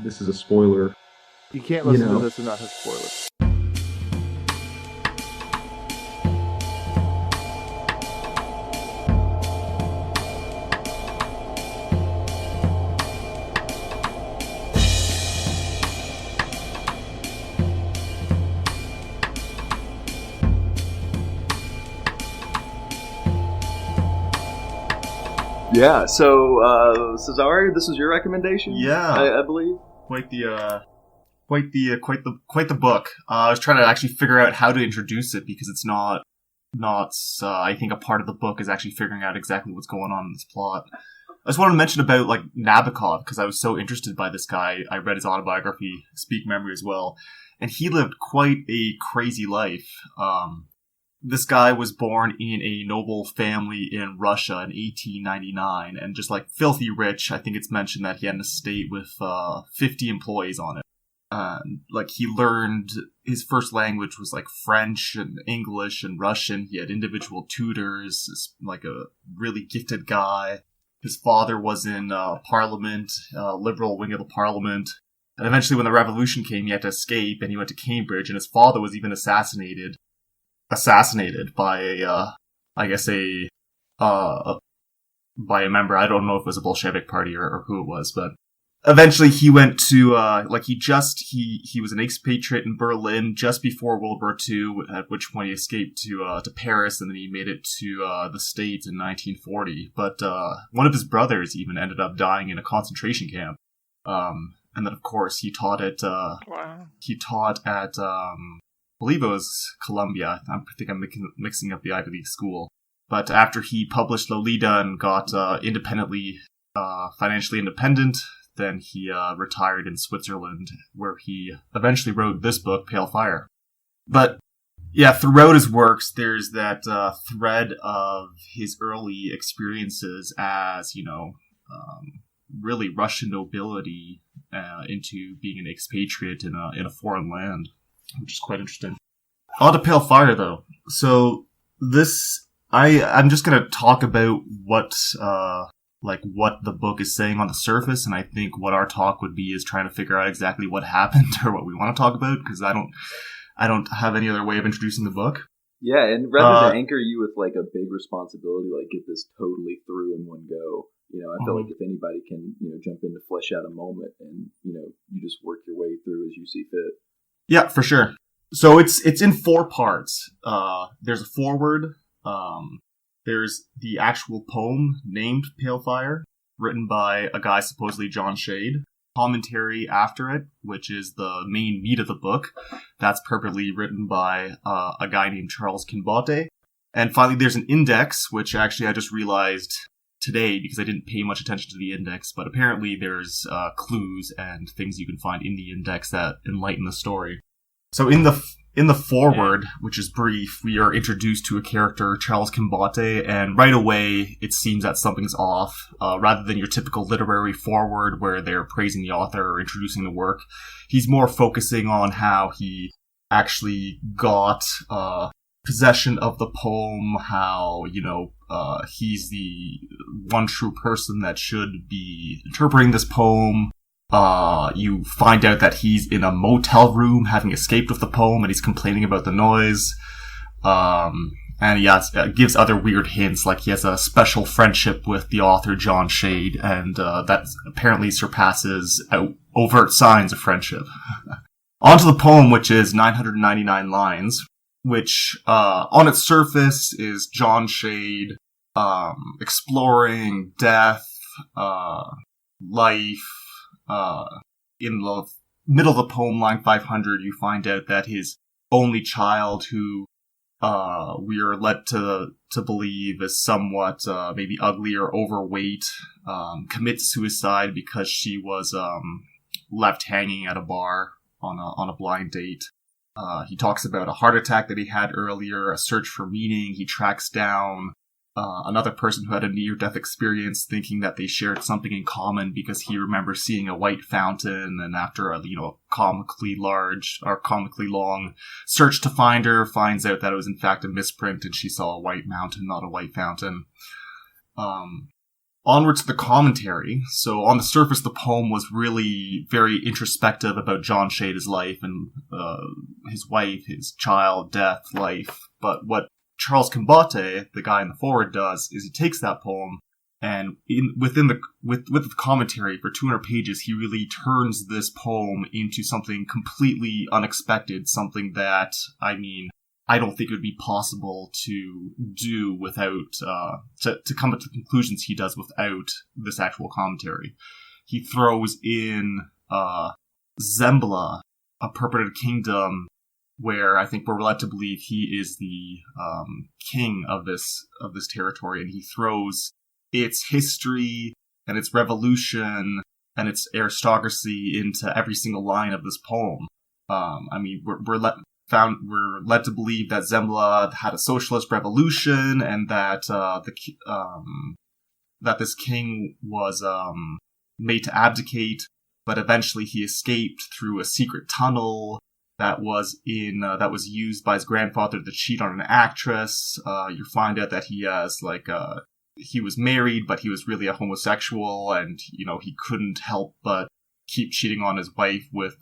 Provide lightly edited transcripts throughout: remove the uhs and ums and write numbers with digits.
this is a spoiler. You can't You listen to know. this and not have spoilers. Yeah, so Cesare, this was your recommendation? Yeah. I believe. Quite the book. I was trying to actually figure out how to introduce it because it's not. I think a part of the book is actually figuring out exactly what's going on in this plot. I just wanted to mention about like Nabokov because I was so interested by this guy. I read his autobiography, Speak Memory, as well, and he lived quite a crazy life. This guy was born in a noble family in Russia in 1899, and just like filthy rich. I think it's mentioned that he had an estate with 50 employees on it. Like he learned his first language was like French and English and Russian. He had individual tutors, like a really gifted guy. His father was in Parliament, liberal wing of the Parliament. And eventually when the revolution came, he had to escape and he went to Cambridge, and his father was even assassinated by by a member. I don't know if it was a Bolshevik party or who it was, but eventually he went to, he was an expatriate in Berlin just before World War II, at which point he escaped to Paris, and then he made it to, the States in 1940. But, one of his brothers even ended up dying in a concentration camp. And then of course he taught at, I believe it was Columbia. I think I'm mixing up the Ivy League school. But after he published Lolita and got, financially independent, then he retired in Switzerland, where he eventually wrote this book, Pale Fire. But yeah, throughout his works, there's that thread of his early experiences as, really Russian nobility into being an expatriate in a foreign land, which is quite interesting. On to Pale Fire, though. So I'm just gonna talk about what the book is saying on the surface, and I think what our talk would be is trying to figure out exactly what happened or what we want to talk about, because I don't have any other way of introducing the book. Yeah, and rather than anchor you with like a big responsibility, like get this totally through in one go, I feel like if anybody can, jump in to flesh out a moment and, you just work your way through as you see fit. Yeah, for sure. So it's in 4 parts. There's a foreword. There's the actual poem named Pale Fire, written by a guy supposedly John Shade. Commentary after it, which is the main meat of the book. That's perfectly written by a guy named Charles Kinbote. And finally, there's an index, which actually I just realized today because I didn't pay much attention to the index, but apparently there's clues and things you can find in the index that enlighten the story. So in the foreword, which is brief, we are introduced to a character, Charles Kinbote, and right away it seems that something's off. Rather than your typical literary foreword where they're praising the author or introducing the work, he's more focusing on how he actually got possession of the poem, how, he's the one true person that should be interpreting this poem. You find out that he's in a motel room having escaped with the poem and he's complaining about the noise. And it gives other weird hints, like he has a special friendship with the author John Shade, and that apparently surpasses overt signs of friendship. On to the poem, which is 999 lines, which on its surface is John Shade exploring death, life. In the middle of the poem, line 500, you find out that his only child, who we are led to believe is somewhat maybe ugly or overweight, commits suicide because she was left hanging at a bar on a blind date. He talks about a heart attack that he had earlier, a search for meaning. He tracks down another person who had a near-death experience, thinking that they shared something in common because he remembers seeing a white fountain, and after a comically large or comically long search to find her, finds out that it was in fact a misprint and she saw a white mountain, not a white fountain. onward to the commentary. So on the surface, the poem was really very introspective about John Shade's life and his wife, his child, death, life. But what Charles Combate, the guy in the forward, does is he takes that poem and with the commentary for 200 pages, he really turns this poem into something completely unexpected, something that, I don't think it would be possible to do without, to come to the conclusions he does without this actual commentary. He throws in, Zembla, a purported kingdom where I think we're led to believe he is the, king of this territory, and he throws its history and its revolution and its aristocracy into every single line of this poem. We're led to believe that Zembla had a socialist revolution and that that this king was made to abdicate, but eventually he escaped through a secret tunnel that was used by his grandfather to cheat on an actress. You find out that he has he was married, but he was really a homosexual, and he couldn't help but keep cheating on his wife with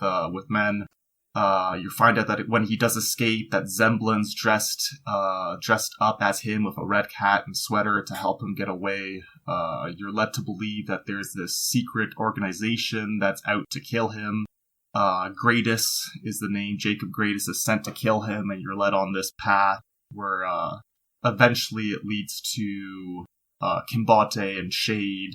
men. You find out that when he does escape, that Zemblin's dressed up as him with a red hat and sweater to help him get away. You're led to believe that there's this secret organization that's out to kill him. Gradus is the name. Jacob Gradus is sent to kill him, and you're led on this path where eventually it leads to Combate and Shade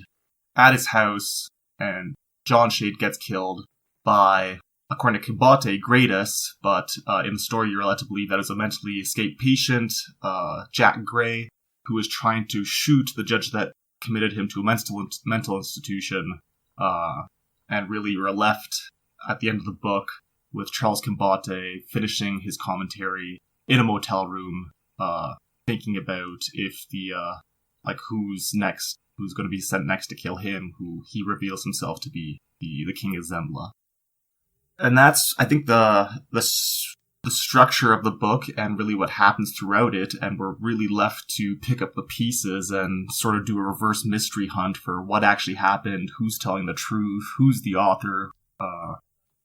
at his house, and John Shade gets killed by, according to Combate, Gradus, but in the story you're led to believe that it was a mentally escaped patient, Jack Gray, who was trying to shoot the judge that committed him to a mental institution, and really you're left at the end of the book with Charles Combate finishing his commentary in a motel room, thinking about if who's next, who's going to be sent next to kill him, who he reveals himself to be the King of Zembla. And that's, I think, the structure of the book and really what happens throughout it, and we're really left to pick up the pieces and sort of do a reverse mystery hunt for what actually happened, who's telling the truth, who's the author,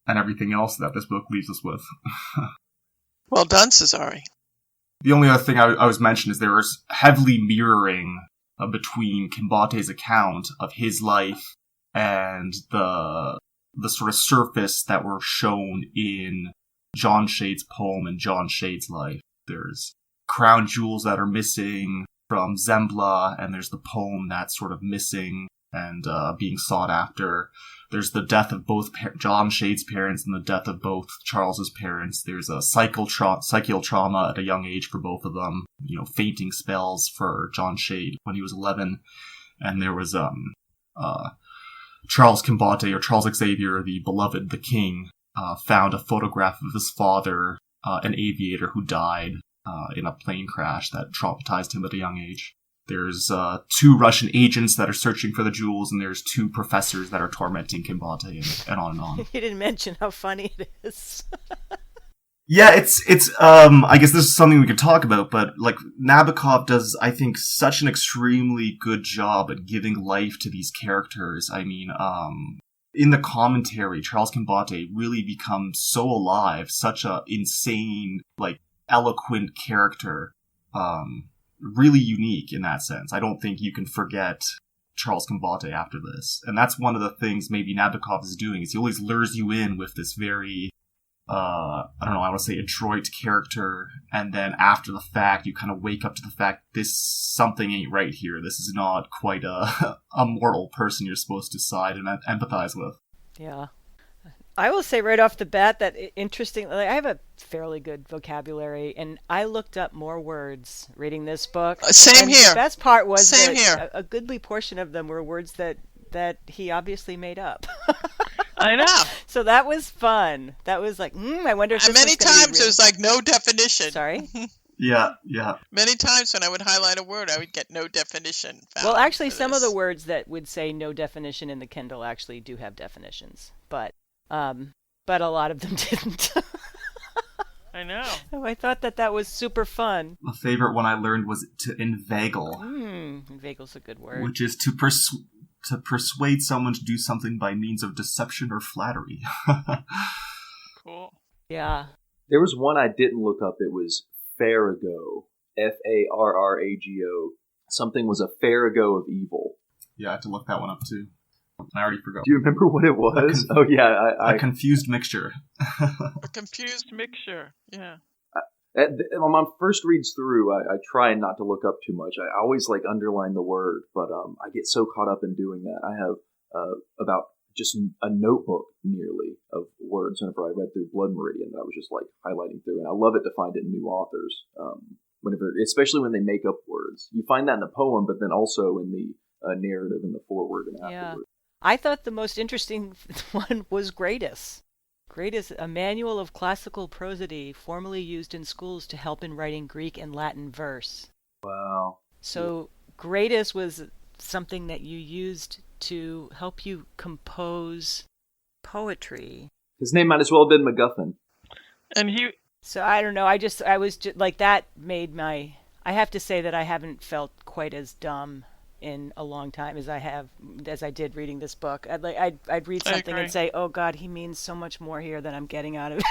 and everything else that this book leaves us with. Well done, Cesare. The only other thing I was mentioning is there is heavily mirroring between Combate's account of his life and the sort of surface that were shown in John Shade's poem and John Shade's life. There's crown jewels that are missing from Zembla, and there's the poem that's sort of missing and being sought after. There's the death of both John Shade's parents and the death of both Charles's parents. There's a psychical trauma at a young age for both of them. Fainting spells for John Shade when he was 11. And there was Charles Combate, or Charles Xavier, the beloved, the king, found a photograph of his father, an aviator who died in a plane crash that traumatized him at a young age. There's 2 Russian agents that are searching for the jewels, and there's 2 professors that are tormenting Combate, and on and on. You didn't mention how funny it is. Yeah, it's I guess this is something we could talk about, but Nabokov does, I think, such an extremely good job at giving life to these characters. In the commentary, Charles Combate really becomes so alive, such a insane, eloquent character. Really unique in that sense. I don't think you can forget Charles Combate after this. And that's one of the things maybe Nabokov is doing, is he always lures you in with this very, I want to say adroit character, and then after the fact, you kind of wake up to the fact something ain't right here. This is not quite a mortal person you're supposed to side and empathize with. Yeah. I will say right off the bat that interesting. I have a fairly good vocabulary, and I looked up more words reading this book. Same here. The best part was Same that here. a goodly portion of them were words that he obviously made up. I know. So that was fun. That was I wonder if this many was gonna times be real. there's no definition. Sorry? Yeah. Many times when I would highlight a word, I would get no definition found. Well, actually, some of the words that would say no definition in the Kindle actually do have definitions, but a lot of them didn't. I know. Oh, I thought that was super fun. A favorite one I learned was to inveigle, Inveigle's a good word. which is to persuade someone to do something by means of deception or flattery. Cool. Yeah. There was one I didn't look up. It was Farrago. Farrago. Something was a Farrago of evil. Yeah, I had to look that one up too. I already forgot. Do you remember what it was? A confused mixture. A confused mixture. Yeah. On my first reads through, I try not to look up too much. I always underline the word, but I get so caught up in doing that. I have about just a notebook nearly of words whenever I read through Blood Meridian that I was just highlighting through, and I love it to find it in new authors. Especially when they make up words, you find that in the poem, but then also in the narrative in the foreword and afterward. I thought the most interesting one was Gradus. Gradus, a manual of classical prosody formerly used in schools to help in writing Greek and Latin verse. Wow. So Gradus was something that you used to help you compose poetry. His name might as well have been MacGuffin. And he... So I don't know, I was just, that made my... I have to say that I haven't felt quite as dumb in a long time as I did reading this book. I'd read something and say, "Oh God, he means so much more here than I'm getting out of it."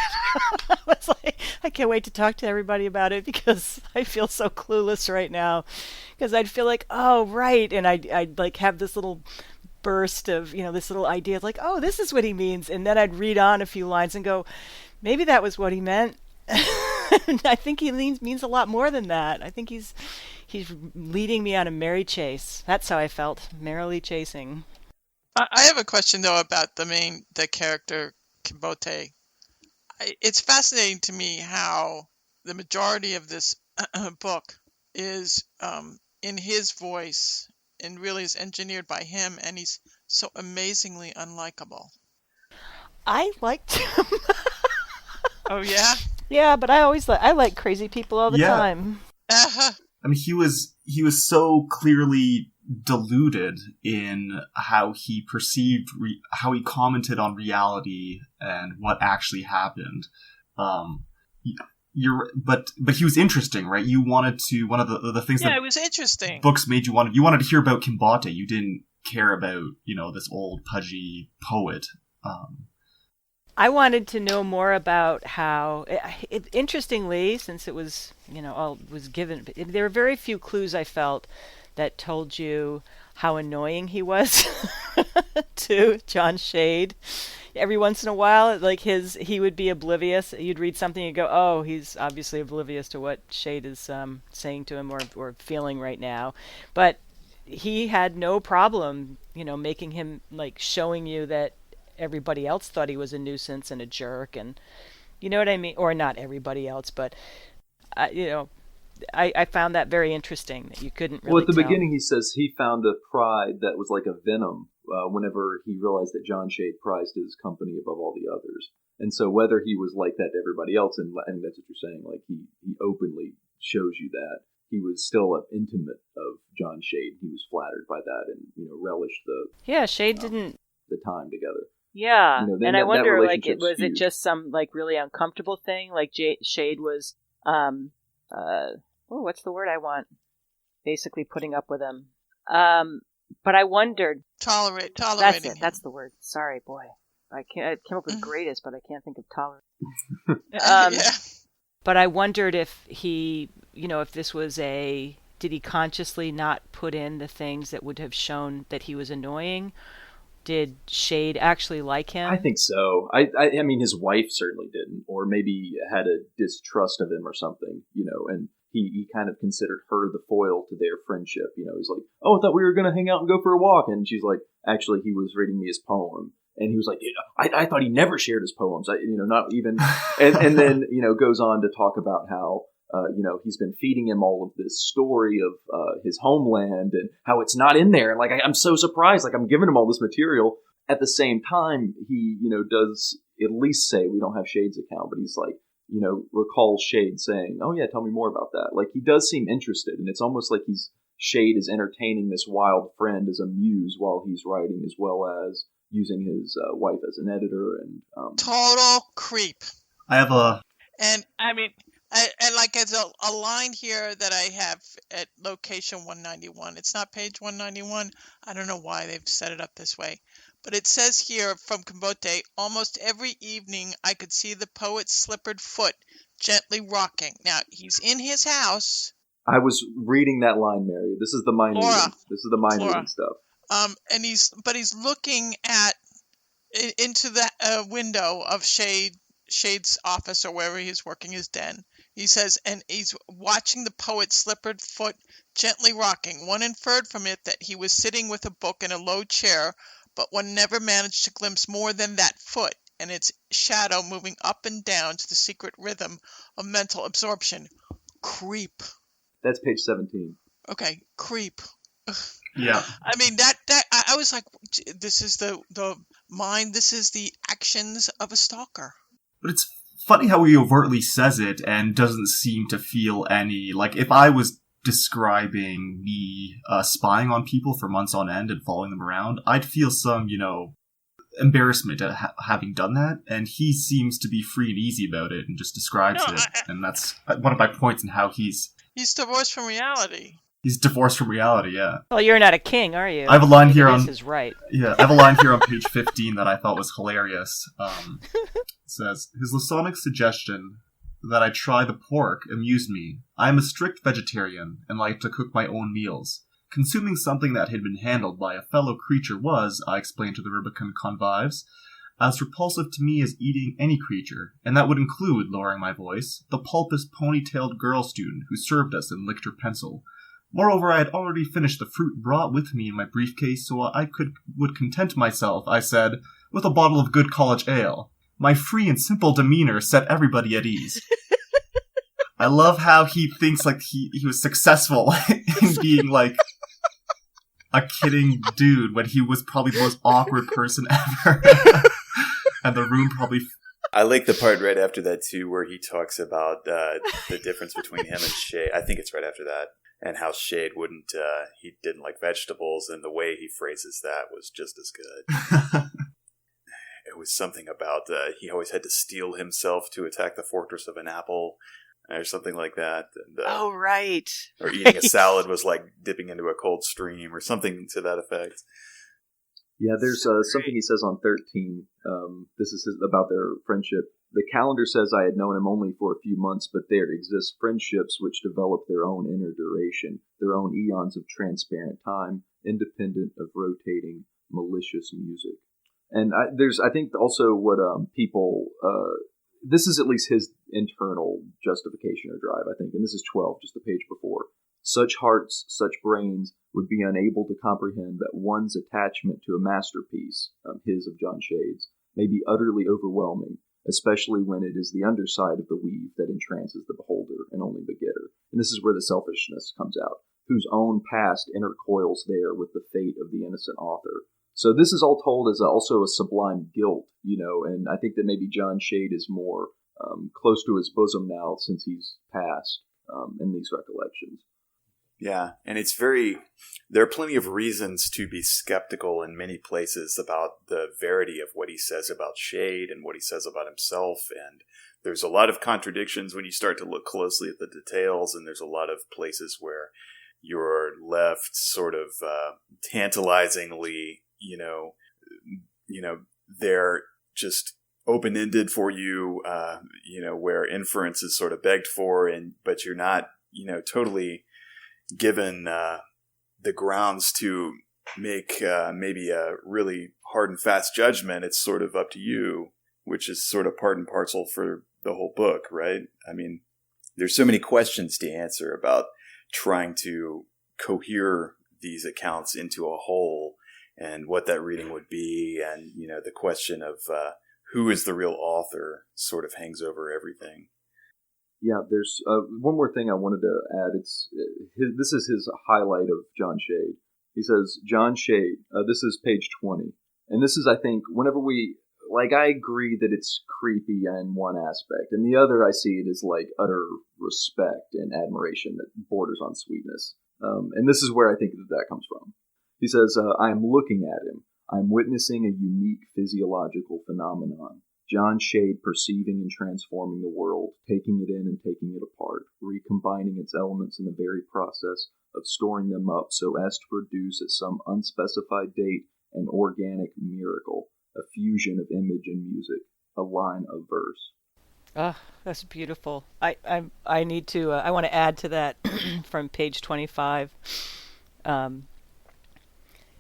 I was like, I can't wait to talk to everybody about it because I feel so clueless right now. Because I'd feel like, oh right, and I'd have this little burst of this little idea of oh, this is what he means, and then I'd read on a few lines and go, maybe that was what he meant. I think he means a lot more than that. I think he's leading me on a merry chase. That's how I felt, merrily chasing. I have a question though about the character Kimbote. It's fascinating to me how the majority of this book is in his voice and really is engineered by him, and he's so amazingly unlikable. I liked him. Oh yeah? Yeah, but I like crazy people all the time. Uh-huh. I mean, he was so clearly deluded in how he perceived, how he commented on reality and what actually happened. But he was interesting, right? You wanted to, one of the things that it was interesting. Books made you wanted to hear about Kimbote. You didn't care about, this old pudgy poet. I wanted to know more about how, interestingly, since it was, all was given, there were very few clues I felt that told you how annoying he was to John Shade. Every once in a while, he would be oblivious. You'd read something and go, oh, he's obviously oblivious to what Shade is saying to him or feeling right now. But he had no problem, making him, showing you that everybody else thought he was a nuisance and a jerk, and you know what I mean? Or not everybody else, but I found that very interesting that you couldn't really at the tell. beginning he says he found a pride that was like a venom whenever he realized that John Shade prized his company above all the others. And so whether he was like that to everybody else, and that's what you're saying, he openly shows you that, he was still intimate of John Shade. He was flattered by that and, relished Shade didn't the time together. Yeah, and I wonder, was huge. it just some really uncomfortable thing? Shade was, what's the word I want? Basically, putting up with him. But I wondered. Tolerating. That's it. That's the word. Sorry, boy. I came up with greatest, but I can't think of tolerate. Yeah. But I wondered if he, if this was did he consciously not put in the things that would have shown that he was annoying? Did Shade actually like him? I think so. I mean, his wife certainly didn't, or maybe had a distrust of him or something, and he kind of considered her the foil to their friendship. He's like, oh, I thought we were going to hang out and go for a walk. And she's like, actually, he was reading me his poem. And he was like, I thought he never shared his poems. Not even. And then, goes on to talk about how, he's been feeding him all of this story of his homeland and how it's not in there. And I'm so surprised. I'm giving him all this material. At the same time, he, does at least say we don't have Shade's account, but he's like, recalls Shade saying, oh yeah, tell me more about that. He does seem interested, and it's almost like Shade is entertaining this wild friend as a muse while he's writing, as well as using his wife as an editor. And total creep. I have And I mean, and like there's a line here that I have at location 191. It's not page 191. I don't know why they've set it up this way. But it says here from Cambote, almost every evening I could see the poet's slippered foot gently rocking. Now, he's in his house. I was reading that line, Mary. This is the mind Laura, reading. This is the mind Laura. reading stuff. And he's looking into the window of Shade's office or wherever he's working, his den. He says, and he's watching the poet's slippered foot gently rocking. One inferred from it that he was sitting with a book in a low chair, but one never managed to glimpse more than that foot and its shadow moving up and down to the secret rhythm of mental absorption. Creep. That's page 17. Okay, creep. Yeah. I mean, I was like, this is the mind, this is the actions of a stalker. But it's funny how he overtly says it and doesn't seem to feel any, like, if I was describing me spying on people for months on end and following them around, I'd feel some, embarrassment at having done that, and he seems to be free and easy about it and just describes it, and that's one of my points in how he's divorced from reality. He's divorced from reality, yeah. Well, you're not a king, are you? I have a line here on... This is right. Yeah, I have a line here on page 15 that I thought was hilarious. It says, his laconic suggestion that I try the pork amused me. I am a strict vegetarian and like to cook my own meals. Consuming something that had been handled by a fellow creature was, I explained to the Rubicon convives, as repulsive to me as eating any creature, and that would include, lowering my voice, the pulpous pony-tailed girl student who served us and licked her pencil. Moreover, I had already finished the fruit brought with me in my briefcase, so I would content myself, I said, with a bottle of good college ale. My free and simple demeanor set everybody at ease. I love how he thinks like he was successful in being like a kidding dude when he was probably the most awkward person ever. And the room probably... I like the part right after that, too, where he talks about the difference between him and Shade. I think it's right after that. And how Shade he didn't like vegetables, and the way he phrases that was just as good. It was something about he always had to steel himself to attack the fortress of an apple, or something like that. And, oh, right. Or eating a salad was like dipping into a cold stream, or something to that effect. Yeah, there's something he says on 13. This is about their friendship. The calendar says I had known him only for a few months, but there exist friendships which develop their own inner duration, their own eons of transparent time, independent of rotating, malicious music. And I think also what people, this is at least his internal justification or drive, I think, and this is 12, just the page before. Such hearts, such brains would be unable to comprehend that one's attachment to a masterpiece, his of John Shade's, may be utterly overwhelming, especially when it is the underside of the weave that entrances the beholder and only the getter. And this is where the selfishness comes out, whose own past intercoils there with the fate of the innocent author. So this is all told as also a sublime guilt, and I think that maybe John Shade is more close to his bosom now since he's passed in these recollections. Yeah, and there are plenty of reasons to be skeptical in many places about the verity of what he says about Shade and what he says about himself, and there's a lot of contradictions when you start to look closely at the details, and there's a lot of places where you're left sort of tantalizingly, they're just open-ended for you, where inference is sort of begged for, but you're not, totally given the grounds to make maybe a really hard and fast judgment. It's sort of up to you, which is sort of part and parcel for the whole book, right? I mean, there's so many questions to answer about trying to cohere these accounts into a whole and what that reading would be. And, the question of who is the real author sort of hangs over everything. Yeah, there's one more thing I wanted to add. This is his highlight of John Shade. He says, John Shade, this is page 20. And this is, I think, whenever I agree that it's creepy in one aspect. And the other, I see it as like utter respect and admiration that borders on sweetness. And this is where I think that comes from. He says, I am looking at him. I am witnessing a unique physiological phenomenon. John Shade perceiving and transforming the world, taking it in and taking it apart, recombining its elements in the very process of storing them up so as to produce at some unspecified date an organic miracle, a fusion of image and music, a line of verse. Oh, that's beautiful. I need to. I want to add to that from page 25.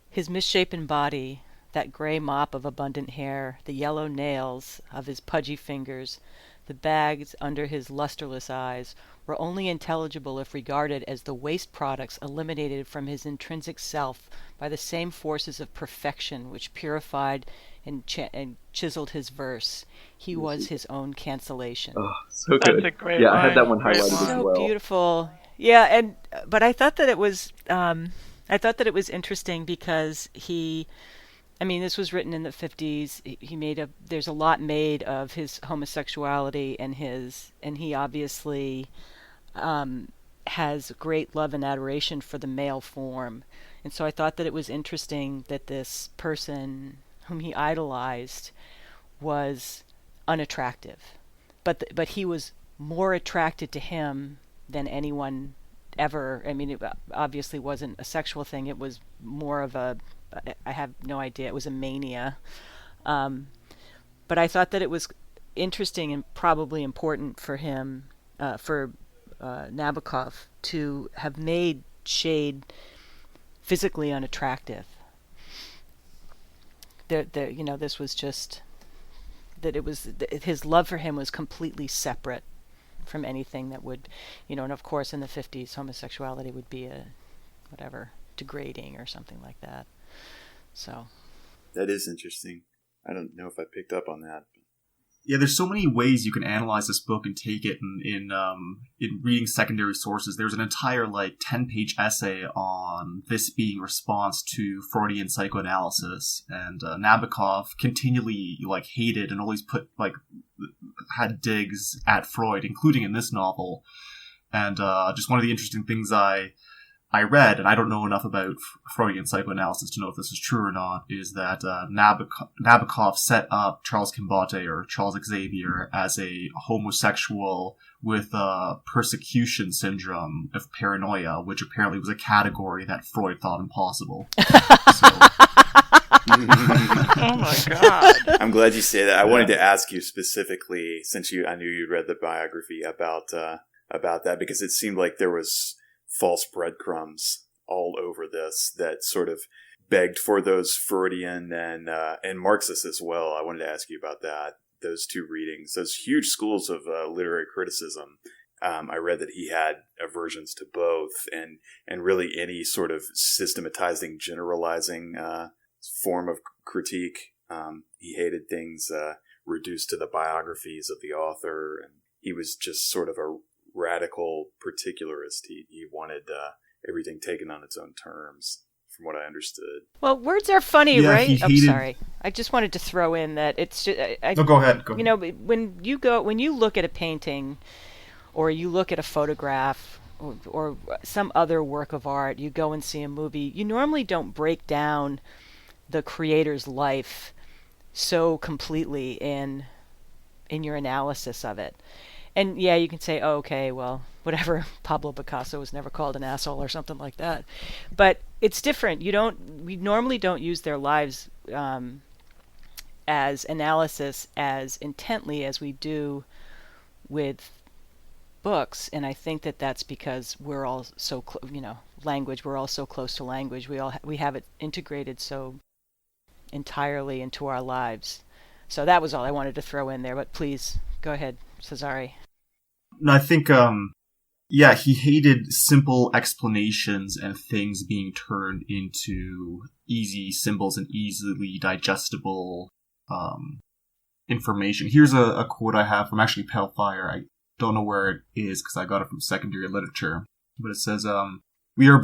His misshapen body, that gray mop of abundant hair, the yellow nails of his pudgy fingers, the bags under his lusterless eyes, were only intelligible if regarded as the waste products eliminated from his intrinsic self by the same forces of perfection which purified and chiseled his verse. He was his own cancellation. Oh, so good. That's a great yeah, line. I had that one Great highlighted line. as well. So beautiful. Yeah, but I thought that it was interesting because this was written in the 50s. There's a lot made of his homosexuality and he obviously has great love and adoration for the male form. And so I thought that it was interesting that this person whom he idolized was unattractive. But he was more attracted to him than anyone ever. I mean, it obviously wasn't a sexual thing. It was more of I have no idea. It was a mania. But I thought that it was interesting and probably important for him, for Nabokov, to have made Shade physically unattractive. This was just that it was his love for him was completely separate from anything that would, and of course in the 50s homosexuality would be degrading or something like that. So that is interesting. I don't know if I picked up on that. Yeah, there's so many ways you can analyze this book and take it in reading secondary sources. There's an entire 10-page essay on this being response to Freudian psychoanalysis, and Nabokov continually hated and always had digs at Freud, including in this novel. And just one of the interesting things I read, and I don't know enough about Freudian psychoanalysis to know if this is true or not, is that Nabokov set up Charles Kimbote or Charles Xavier as a homosexual with persecution syndrome of paranoia, which apparently was a category that Freud thought impossible. Oh my God. I'm glad you say that. I wanted to ask you specifically, since I knew you'd read the biography about that, because it seemed like there was false breadcrumbs all over this that sort of begged for those Freudian and Marxist as well. I wanted to ask you about that, those two readings, those huge schools of literary criticism. I read that he had aversions to both, and really any sort of systematizing, generalizing form of critique. He hated things reduced to the biographies of the author, and he was just sort of a radical particularist. He wanted everything taken on its own terms, from what I understood. Well, words are funny, Yeah, right? he I'm hated- sorry. I just wanted to throw in that it's just, No, go ahead. when you look at a painting, or you look at a photograph, or some other work of art, you go and see a movie, you normally don't break down the creator's life so completely in your analysis of it. And yeah, you can say, oh, okay, well, whatever, Pablo Picasso was never called an asshole or something like that. But it's different. We normally don't use their lives as analysis as intently as we do with books. And I think that that's because we're all so, language, we're all so close to language. We have it integrated so entirely into our lives. So that was all I wanted to throw in there. But please, go ahead, Cesare. No, I think, he hated simple explanations and things being turned into easy symbols and easily digestible information. Here's a quote I have from actually Pale Fire. I don't know where it is because I got it from secondary literature. But it says, we are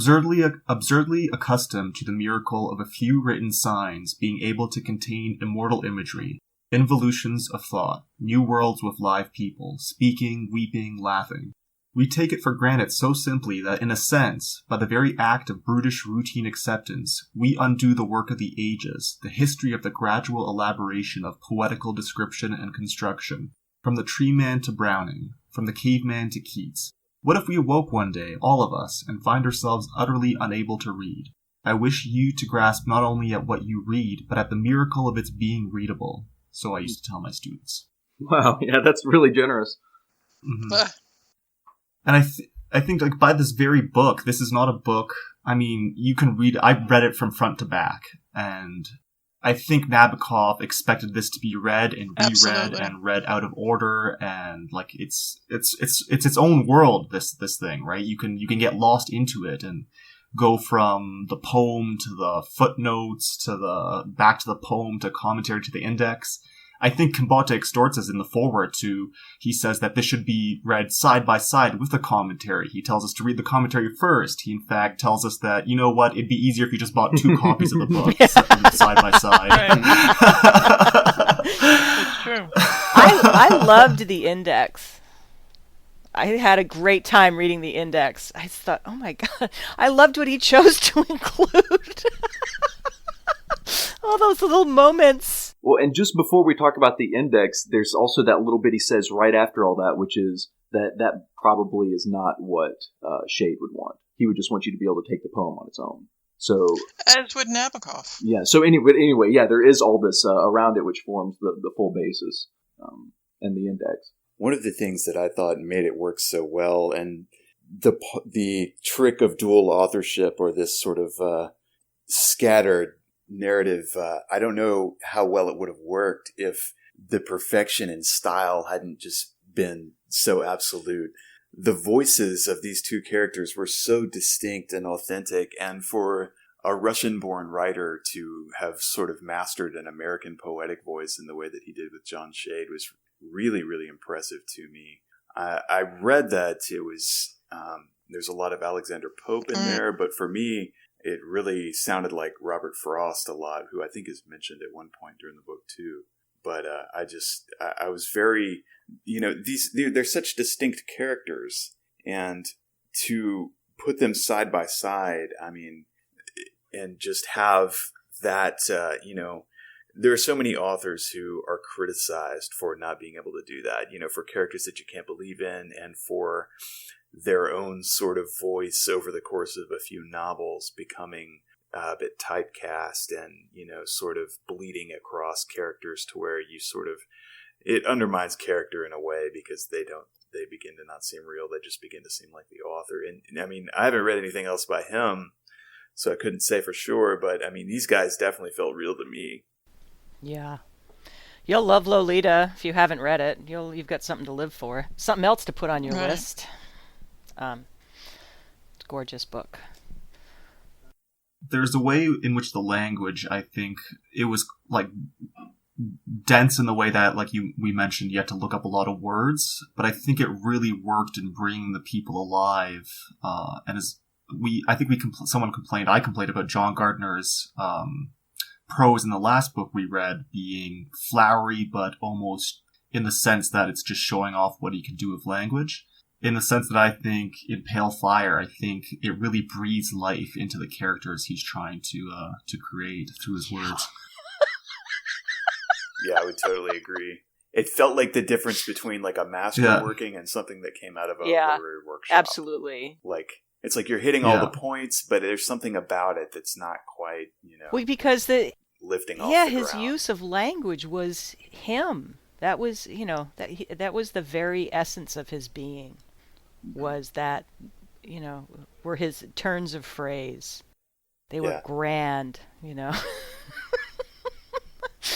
absurdly accustomed to the miracle of a few written signs being able to contain immortal imagery, involutions of thought, new worlds with live people, speaking, weeping, laughing. We take it for granted so simply that, in a sense, by the very act of brutish routine acceptance, we undo the work of the ages, the history of the gradual elaboration of poetical description and construction, from the tree man to Browning, from the caveman to Keats. What if we awoke one day, all of us, and find ourselves utterly unable to read? I wish you to grasp not only at what you read, but at the miracle of its being readable. So I used to tell my students. Wow, yeah, that's really generous. Mm-hmm. And I think like by this very book, this is not a book. I mean, you can read. I read it from front to back, and I think Nabokov expected this to be read and reread Absolutely. and read out of order, and like it's its own world. This thing, right? You can get lost into it and go from the poem to the footnotes to the back to the poem to commentary to the index. I think Cambote extorts us in the foreword to, he says that this should be read side by side with the commentary. He tells us to read the commentary first. He in fact tells us that, you know what, it'd be easier if you just bought 2 copies of the book side by side. It's true. I loved the index. I had a great time reading the index. I thought, oh my God, I loved what he chose to include. All those little moments. Well, and just before we talk about the index, there's also that little bit he says right after all that, which is that probably is not what Shade would want. He would just want you to be able to take the poem on its own. So, as with Nabokov. Yeah. So anyway, yeah, there is all this around it, which forms the full basis and the index. One of the things that I thought made it work so well, and the trick of dual authorship, or this sort of scattered narrative, I don't know how well it would have worked if the perfection in style hadn't just been so absolute. The voices of these 2 characters were so distinct and authentic, and for a Russian-born writer to have sort of mastered an American poetic voice in the way that he did with John Shade was really, really impressive to me. I read that it was there's a lot of Alexander Pope in there, but for me, it really sounded like Robert Frost a lot, who I think is mentioned at one point during the book too. But I was very, they're such distinct characters, and to put them side by side, I mean, and just have that, there are so many authors who are criticized for not being able to do that, for characters that you can't believe in, and for their own sort of voice over the course of a few novels becoming a bit typecast and, sort of bleeding across characters to where you sort of, it undermines character in a way because they begin to not seem real. They just begin to seem like the author. And I mean, I haven't read anything else by him, so I couldn't say for sure, but I mean, these guys definitely felt real to me. Yeah. You'll love Lolita if you haven't read it. You've got something to live for. Something else to put on your list. It's a gorgeous book. There's a way in which the language, I think, it was like dense in the way that, like we mentioned, you had to look up a lot of words, but I think it really worked in bringing the people alive. And I complained about John Gardner's prose in the last book we read being flowery, but almost in the sense that it's just showing off what he can do with language. In the sense that I think in Pale Fire, I think it really breathes life into the characters he's trying to create through his words. Yeah, I would totally agree. It felt like the difference between like a master working and something that came out of a literary workshop. Absolutely. Like, it's like you're hitting all the points, but there's something about it that's not quite, Well, because lifting off the his ground. use of language was him. That was, that was the very essence of his being. Was that, were his turns of phrase. They were grand, I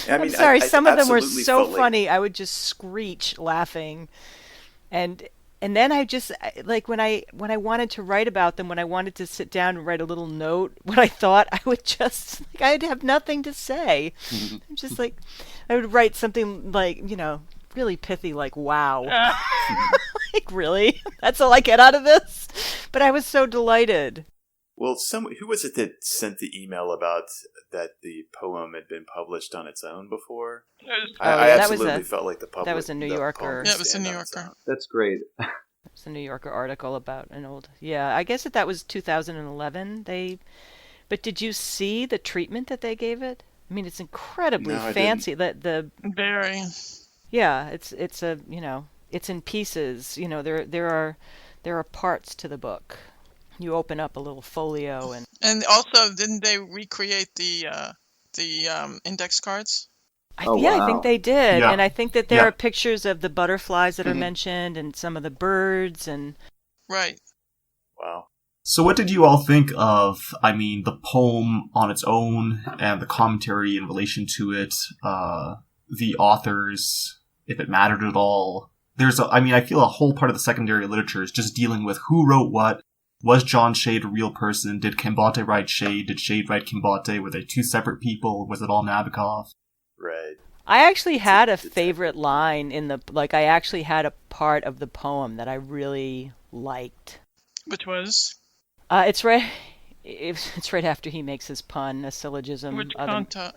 I'm sorry, some of them were so funny. I would just screech laughing. And then I just, like, when I wanted to write about them, when I wanted to sit down and write a little note, what I thought, I would just, like, I'd have nothing to say. I'm just like, I would write something like, really pithy, like, wow. Like, really? That's all I get out of this? But I was so delighted. Well, who was it that sent the email about that the poem had been published on its own before? I absolutely felt like the public. That was a New Yorker. Yeah, it was a New Yorker. That's great. It's a New Yorker article about an old. Yeah, I guess that was 2011. But did you see the treatment that they gave it? I mean, it's incredibly No, I fancy. The Very. yeah, it's a it's in pieces. There are parts to the book. You open up a little folio and also, didn't they recreate the index cards? Oh, I wow. think they did, Yeah. and I think that there Yeah. are pictures of the butterflies that are Mhm. mentioned and some of the birds and Right. Wow. So what did you all think of, the poem on its own and the commentary in relation to it, the authors, if it mattered at all? I feel a whole part of the secondary literature is just dealing with who wrote what. Was John Shade a real person? Did Kimbate write Shade? Did Shade write Kimbate? Were they two separate people? Was it all Nabokov? Right. I actually had a favorite line in I actually had a part of the poem that I really liked. Which was? It's right. It's right after he makes his pun, a syllogism. Which canto?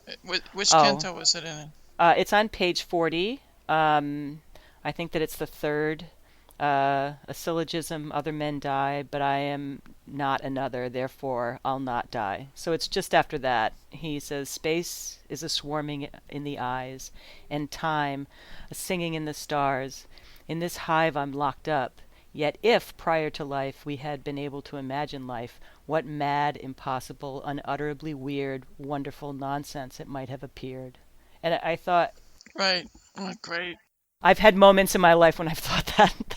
Which Oh. canto was it in? It's on page 40. I think that it's the third. A syllogism, other men die, but I am not another, therefore I'll not die. So it's just after that. He says, space is a swarming in the eyes, and time a singing in the stars. In this hive I'm locked up. Yet if, prior to life, we had been able to imagine life, what mad, impossible, unutterably weird, wonderful nonsense it might have appeared. And I thought... Right. Oh, great. I've had moments in my life when I've thought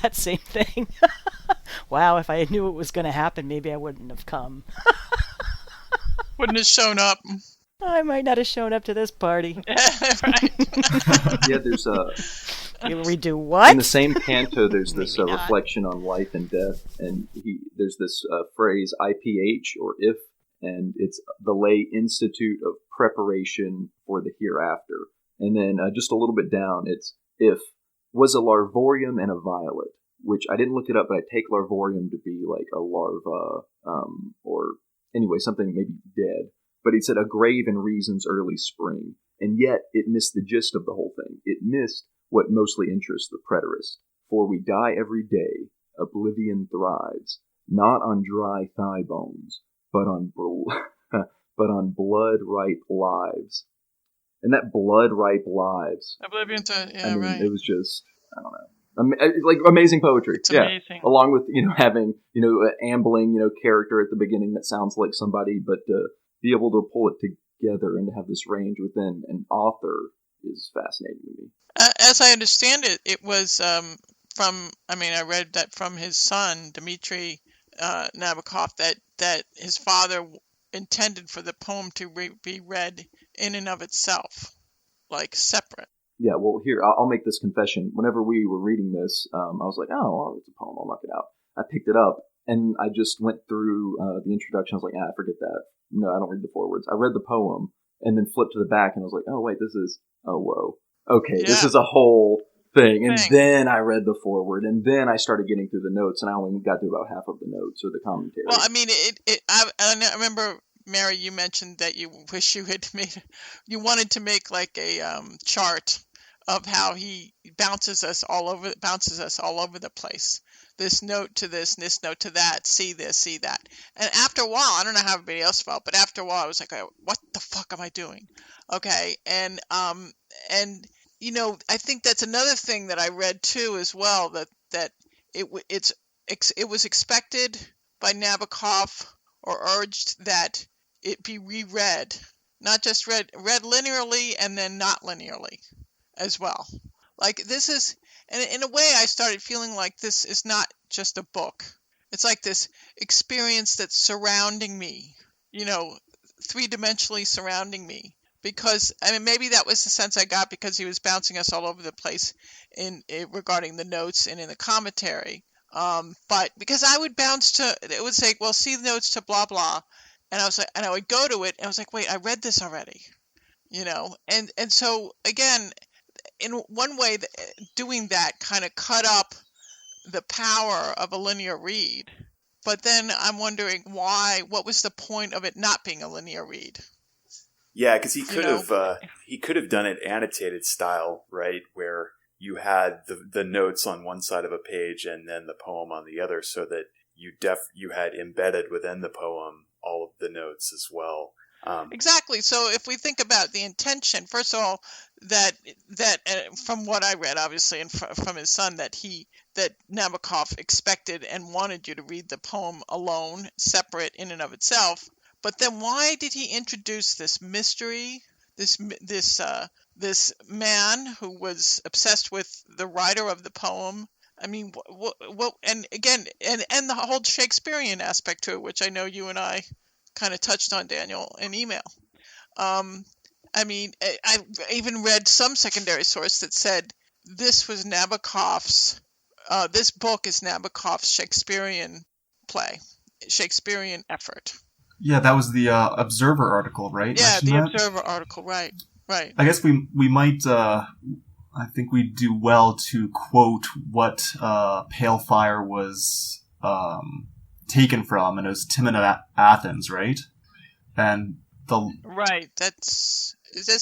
that same thing. Wow, if I knew it was going to happen, maybe I wouldn't have come. Wouldn't have shown up. I might not have shown up to this party. Right. Yeah, there's We do what? in the same canto. There's this Maybe not. reflection on life and death, and there's this phrase IPH or if, and it's the lay institute of preparation for the hereafter. And then just a little bit down, it's if was a larvorium and a violet, which I didn't look it up, but I take larvorium to be like a larva, or anyway, something maybe dead. But he said a grave in reason's early spring, and yet it missed the gist of the whole thing. It missed what mostly interests the preterist. For we die every day, oblivion thrives, not on dry thigh bones, but on blood ripe lives. And that blood ripe lives. Oblivion to, yeah, I mean, right. it was just, I don't know, like amazing poetry. It's yeah, amazing. along with having an ambling character at the beginning that sounds like somebody, but to be able to pull it together and to have this range within an author is fascinating to me. As I understand it, it was I read that from his son, Dmitry Nabokov, that his father intended for the poem to be read in and of itself, like separate. Yeah, well, here, I'll make this confession. Whenever we were reading this, I was like, oh, well, it's a poem, I'll knock it out. I picked it up, and I just went through the introduction. I was like, forget that. No, I don't read the forewords. I read the poem, and then flipped to the back, and I was like, oh, wait, whoa. Okay, This is a whole thing. And then I read the foreword, and then I started getting through the notes, and I only got through about half of the notes or the commentary. Well, I mean, I remember, Mary, you mentioned that you wish you had you wanted to make like a chart of how he bounces us all over the place. This note to this note to that, see this, see that. And after a while, I don't know how everybody else felt, but after a while I was like, what the fuck am I doing? Okay. And I think that's another thing that I read too as well, that it was expected by Nabokov, or urged that it be reread, not just read linearly and then not linearly as well. Like this is, and in a way I started feeling like this is not just a book. It's like this experience that's surrounding me, three-dimensionally surrounding me. Because, maybe that was the sense I got because he was bouncing us all over the place regarding the notes and in the commentary. But because I would bounce it would say, well, see the notes to blah, blah. And I was like, and I would go to it and I was like, wait, I read this already, and so again, in one way, doing that kind of cut up the power of a linear read. But then I'm wondering what was the point of it not being a linear read? Yeah, because he could have done it annotated style, right? Where you had the notes on one side of a page and then the poem on the other, so that you had embedded within the poem all of the notes as well. Exactly. So if we think about the intention, first of all, that from what I read, obviously, and from his son, that Nabokov expected and wanted you to read the poem alone, separate in and of itself. But then why did he introduce this mystery, this man who was obsessed with the writer of the poem? I mean, what and again, and the whole Shakespearean aspect to it, which I know you and I kind of touched on, Daniel, in email. I mean, I even read some secondary source that said this was Nabokov's, this book is Nabokov's Shakespearean play, Shakespearean effort. Yeah, that was the Observer article, right? Yeah, Mention the that? Observer article, right. I guess we might, I think we'd do well to quote what Pale Fire was taken from, and it was Timon of Athens, right? And Right. Does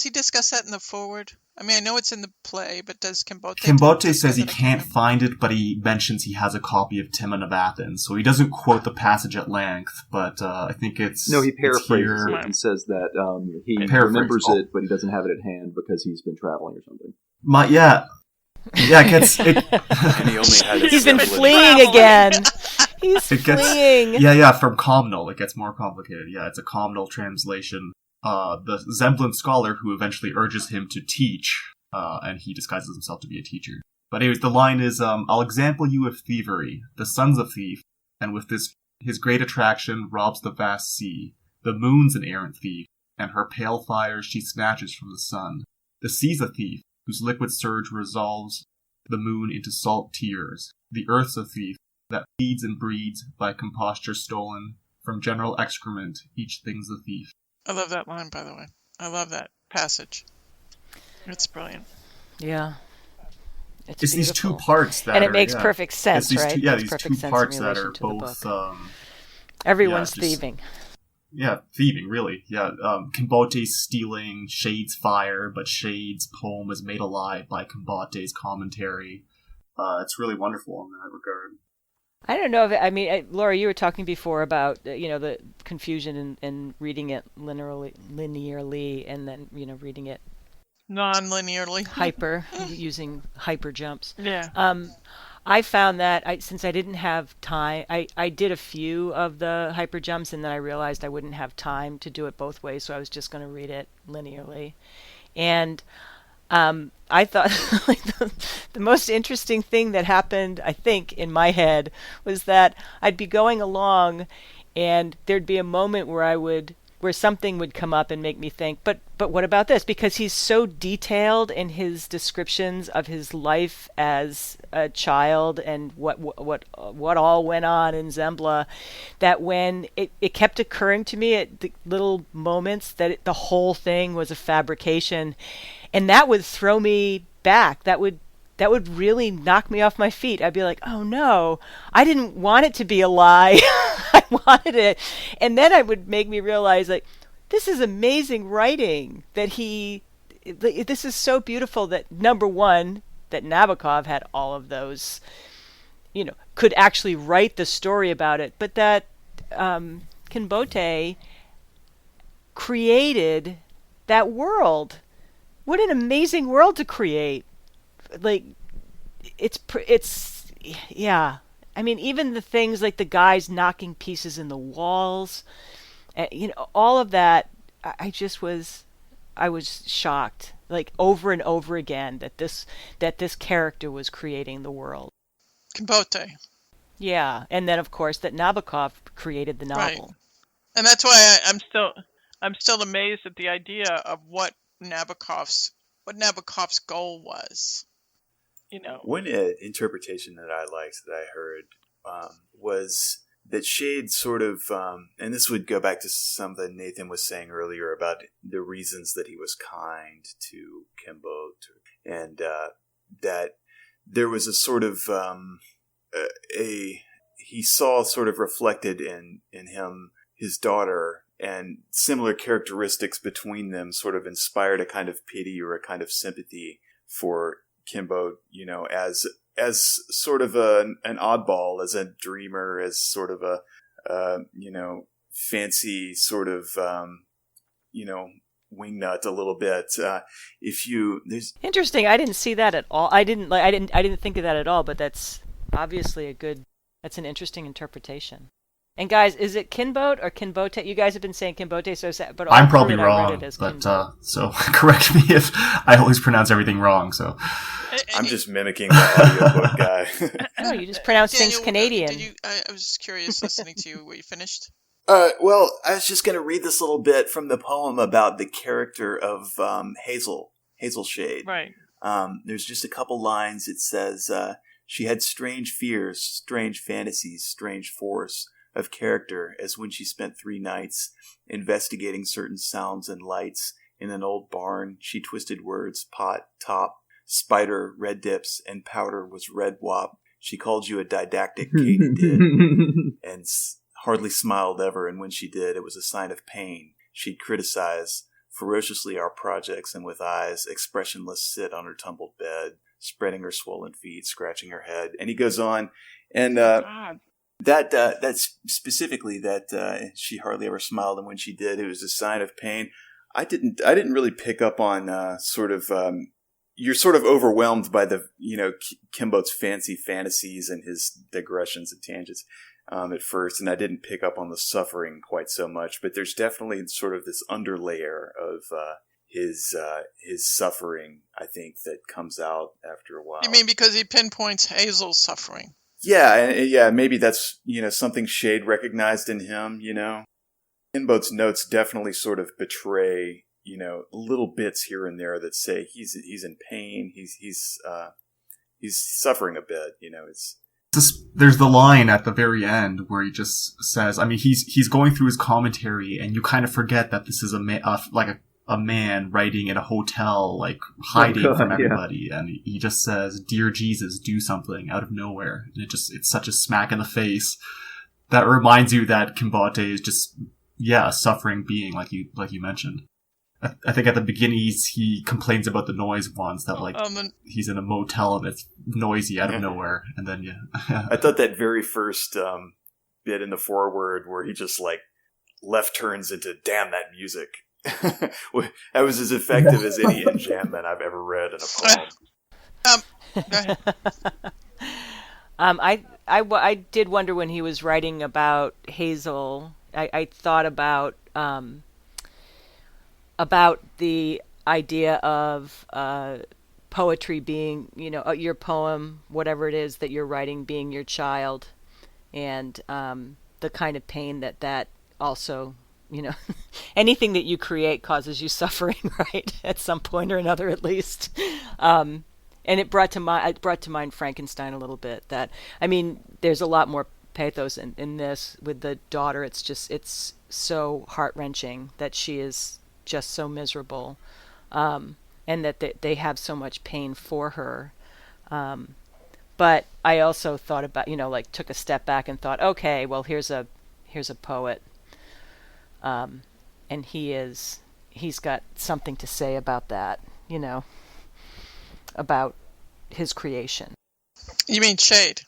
he discuss that in the foreword? I mean, I know it's in the play, but does Kimbote says he can't find it, but he mentions he has a copy of Timon of Athens, so he doesn't quote the passage at length, but I think it's... No, he paraphrases here. it and says that he remembers it, but he doesn't have it at hand because he's been traveling or something. Yeah, it gets... And he only had He's been fleeing again. He's fleeing. Yeah, from Comnol. It gets more complicated. Yeah, it's a Comnol translation. The Zemplin scholar who eventually urges him to teach, and he disguises himself to be a teacher. But anyways, the line is, I'll example you of thievery, the son's a thief, and with his great attraction robs the vast sea. The moon's an errant thief, and her pale fires she snatches from the sun. The sea's a thief, whose liquid surge resolves the moon into salt tears. The earth's a thief, that feeds and breeds by composture stolen. From general excrement, each thing's a thief. I love that line, by the way. I love that passage. It's brilliant. Yeah. It's these two parts that and it makes perfect sense, these right? Two, these two parts that are both... Everyone's thieving. Yeah, thieving, really. Yeah, Kimbote's stealing Shade's fire, but Shade's poem is made alive by Kimbote's commentary. It's really wonderful in that regard. I don't know if Laura, you were talking before about the confusion in reading it linearly, and then reading it non-linearly, using hyper jumps. Yeah. I found that since I didn't have time, I did a few of the hyper jumps, and then I realized I wouldn't have time to do it both ways, so I was just going to read it linearly, and I thought the most interesting thing that happened, I think, in my head was that I'd be going along and there'd be a moment where something would come up and make me think, but what about this? Because he's so detailed in his descriptions of his life as a child and what all went on in Zembla, that when it kept occurring to me at the little moments that the whole thing was a fabrication, and that would throw me back. That would really knock me off my feet. I'd be like, oh no, I didn't want it to be a lie. I wanted it. And then it would make me realize, like, this is amazing writing, this is so beautiful that, number one, that Nabokov had all of those, could actually write the story about it, but that Kimbote created that world. What an amazing world to create. Like, it's yeah. I mean, even the things like the guys knocking pieces in the walls, all of that, I was shocked, like, over and over again, that this character was creating the world. Kimbote. Yeah, and then of course that Nabokov created the novel. Right. And that's why I'm still amazed at the idea of what Nabokov's goal was. One interpretation that I liked that I heard was that Shade sort of, and this would go back to something Nathan was saying earlier about the reasons that he was kind to Kimbote, and that there was a sort of he saw sort of reflected in him his daughter, and similar characteristics between them sort of inspired a kind of pity or a kind of sympathy for Kimbo, as sort of an oddball, as a dreamer, as sort of a fancy sort of wingnut a little bit. There's interesting. I didn't see that at all. I didn't think of that at all. But that's obviously that's an interesting interpretation. And guys, is it Kinbote or Kinbote? You guys have been saying Kinbote, but I'm probably wrong. But so correct me if I always pronounce everything wrong. So I'm just mimicking the audiobook guy. No, you just pronounce things Canadian. I was just curious listening to you. Were you finished? Well, I was just going to read this little bit from the poem about the character of Hazel Shade. Right. There's just a couple lines. It says, she had strange fears, strange fantasies, strange force of character, as when she spent 3 nights investigating certain sounds and lights in an old barn. She twisted words, pot, top, spider, red dips, and powder was red wop. She called you a didactic katydid, and hardly smiled ever, and when she did, it was a sign of pain. She'd criticize ferociously our projects, and with eyes expressionless sit on her tumbled bed, spreading her swollen feet, scratching her head. And he goes on, and that's specifically that she hardly ever smiled, and when she did, it was a sign of pain. I didn't really pick up on you're sort of overwhelmed by the Kimbote's fancy fantasies and his digressions and tangents at first, and I didn't pick up on the suffering quite so much. But there's definitely sort of this underlayer of his suffering, I think, that comes out after a while. You mean because he pinpoints Hazel's suffering? Yeah, maybe that's something Shade recognized in him. Kimbote's notes definitely sort of betray little bits here and there that say he's in pain. He's suffering a bit. There's the line at the very end where he just says, I mean, he's going through his commentary, and you kind of forget that this is a man writing in a hotel, like hiding from everybody, and he just says, "Dear Jesus, do something," out of nowhere, and it's such a smack in the face that reminds you that Kimbote is just a suffering being, like you mentioned. I think at the beginning he complains about the noise once, that he's in a motel and it's noisy out of nowhere, and then I thought that very first bit in the foreword where he just left turns into "damn that music." That was as effective as any enjambment I've ever read in a poem. I did wonder when he was writing about Hazel. I thought about the idea of poetry being, your poem, whatever it is that you're writing, being your child, and the kind of pain that also, anything that you create causes you suffering, right? At some point or another, at least. And it brought to mind Frankenstein a little bit. That, I mean, there's a lot more pathos in this with the daughter. It's so heart-wrenching that she is just so miserable, and that they have so much pain for her. But I also thought about, took a step back and thought, okay, well, here's a poet, and he's got something to say about that, about his creation. You mean Shade?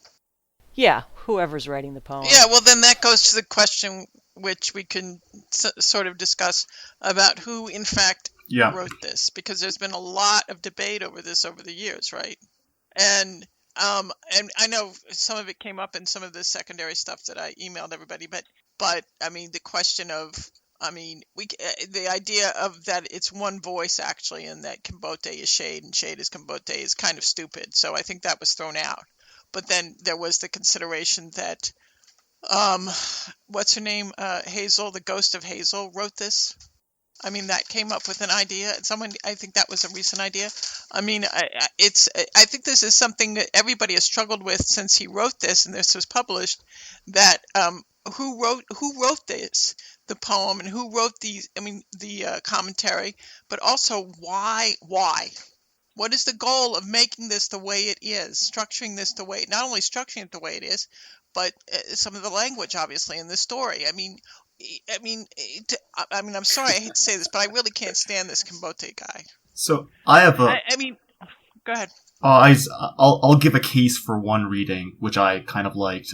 Yeah, whoever's writing the poem. Yeah, well, then that goes to the question which we can sort of discuss about who, in fact, wrote this, because there's been a lot of debate over this over the years, right? And I know some of it came up in some of the secondary stuff that I emailed everybody, but I mean, the question of, the idea of that it's one voice actually, and that Kimbote is Shade and Shade is Kimbote is kind of stupid. So I think that was thrown out. But then there was the consideration that, what's her name? Hazel, the ghost of Hazel, wrote this. I mean, that came up with an idea. I think that was a recent idea. I mean, I think this is something that everybody has struggled with since he wrote this and this was published. That who wrote this, the poem, and who wrote the commentary, but also why? What is the goal of making this the way it is, structuring this the way, not only structuring it the way it is, but some of the language, obviously, in the story. I'm sorry, I hate to say this, but I really can't stand this Kimbote guy. So I have Go ahead. I'll give a case for one reading, which I kind of liked.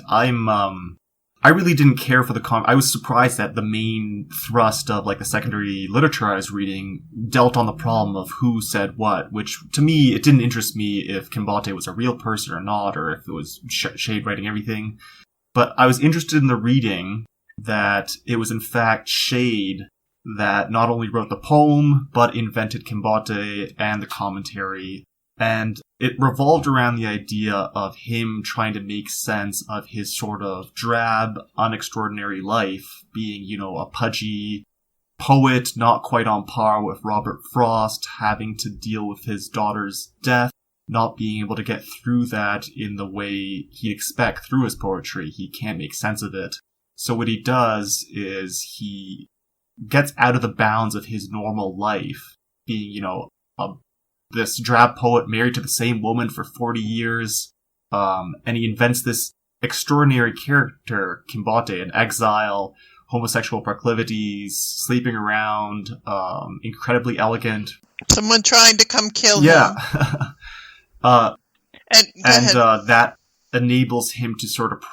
I really didn't care for I was surprised that the main thrust of like the secondary literature I was reading dealt on the problem of who said what, which to me, it didn't interest me if Kimbate was a real person or not, or if it was Shade writing everything. But I was interested in the reading that it was in fact Shade that not only wrote the poem, but invented Kimbate and the commentary. And it revolved around the idea of him trying to make sense of his sort of drab, unextraordinary life, being, a pudgy poet, not quite on par with Robert Frost, having to deal with his daughter's death, not being able to get through that in the way he'd expect through his poetry. He can't make sense of it. So what he does is he gets out of the bounds of his normal life, being, this drab poet married to the same woman for 40 years, and he invents this extraordinary character, Kimbate, an exile, homosexual proclivities, sleeping around, incredibly elegant. Someone trying to come kill him. And that enables him to sort of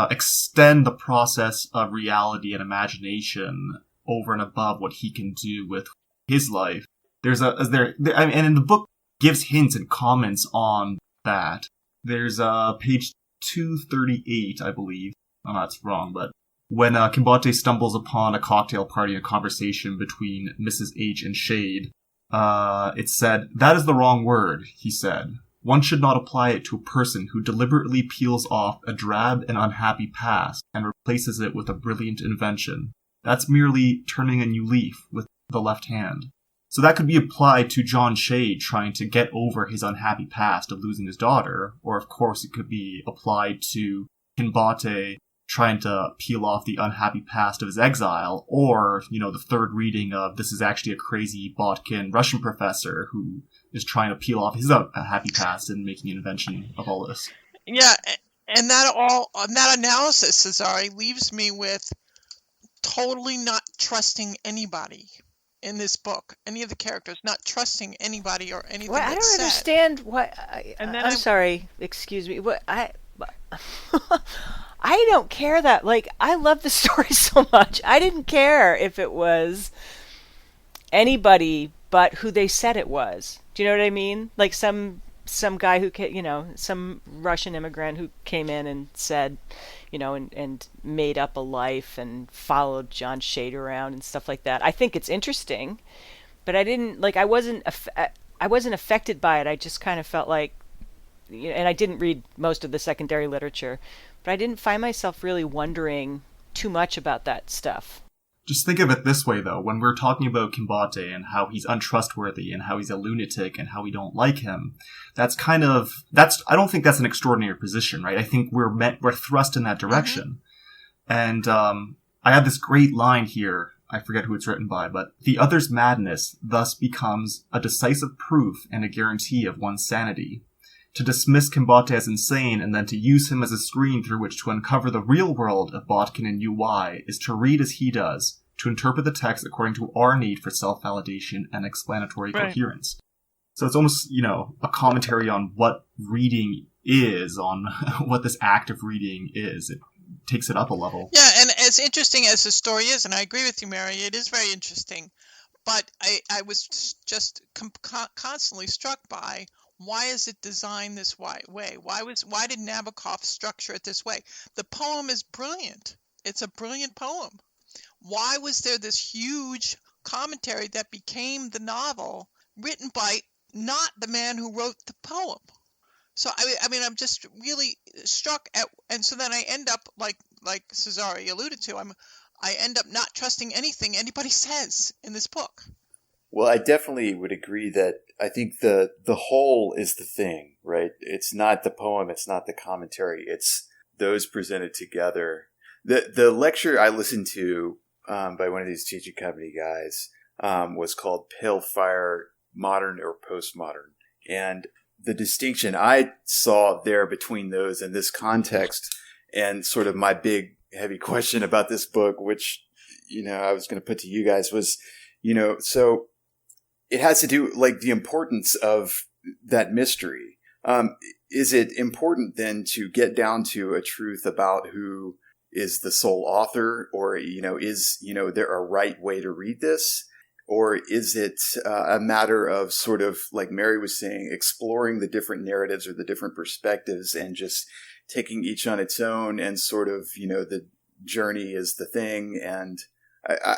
extend the process of reality and imagination over and above what he can do with his life. And the book gives hints and comments on that. There's page 238, I believe. Oh, that's wrong, but when Kimbate stumbles upon a cocktail party and a conversation between Mrs. H and Shade, it said, "That is the wrong word," he said. "One should not apply it to a person who deliberately peels off a drab and unhappy past and replaces it with a brilliant invention. That's merely turning a new leaf with the left hand." So that could be applied to John Shade trying to get over his unhappy past of losing his daughter, or of course it could be applied to Kimbate trying to peel off the unhappy past of his exile, or, the third reading of this is actually a crazy Botkin Russian professor who is trying to peel off his unhappy past and making an invention of all this. Yeah, and that analysis, Cesare, leaves me with totally not trusting anybody in this book, any of the characters, not trusting anybody or anything that's said. I don't understand what. I'm sorry. Excuse me. What I don't care that. I love the story so much. I didn't care if it was anybody but who they said it was. Do you know what I mean? Like some guy who some Russian immigrant who came in and said, and made up a life and followed John Shade around and stuff like that. I think it's interesting, but I didn't I wasn't affected by it. I just kind of felt like, and I didn't read most of the secondary literature, but I didn't find myself really wondering too much about that stuff. Just think of it this way, though. When we're talking about Kimbate and how he's untrustworthy and how he's a lunatic and how we don't like him, I don't think that's an extraordinary position, right? I think we're thrust in that direction. Mm-hmm. And I have this great line here. I forget who it's written by, but the other's madness thus becomes a decisive proof and a guarantee of one's sanity. To dismiss Kimbate as insane and then to use him as a screen through which to uncover the real world of Botkin and UI is to read as he does, to interpret the text according to our need for self-validation and explanatory coherence. So it's almost, a commentary on what reading is, on what this act of reading is. It takes it up a level. Yeah, and as interesting as the story is, and I agree with you, Mary, it is very interesting, but I was just constantly struck by, why is it designed this way? Why did Nabokov structure it this way? The poem is brilliant. It's a brilliant poem. Why was there this huge commentary that became the novel written by not the man who wrote the poem? So I mean, I'm just really struck at, and so then I end up like Cesare alluded to, I end up not trusting anything anybody says in this book. Well, I definitely would agree that I think the whole is the thing, right? It's not the poem, it's not the commentary, it's those presented together. The lecture I listened to by one of these teaching company guys was called Pale Fire, Modern or Postmodern. And the distinction I saw there between those in this context and sort of my big heavy question about this book, which, I was going to put to you guys was, so it has to do like the importance of that mystery. Is it important then to get down to a truth about who is the sole author, or, is, there a right way to read this? Or is it a matter of sort of, like Mary was saying, exploring the different narratives or the different perspectives and just taking each on its own, and sort of, the journey is the thing? And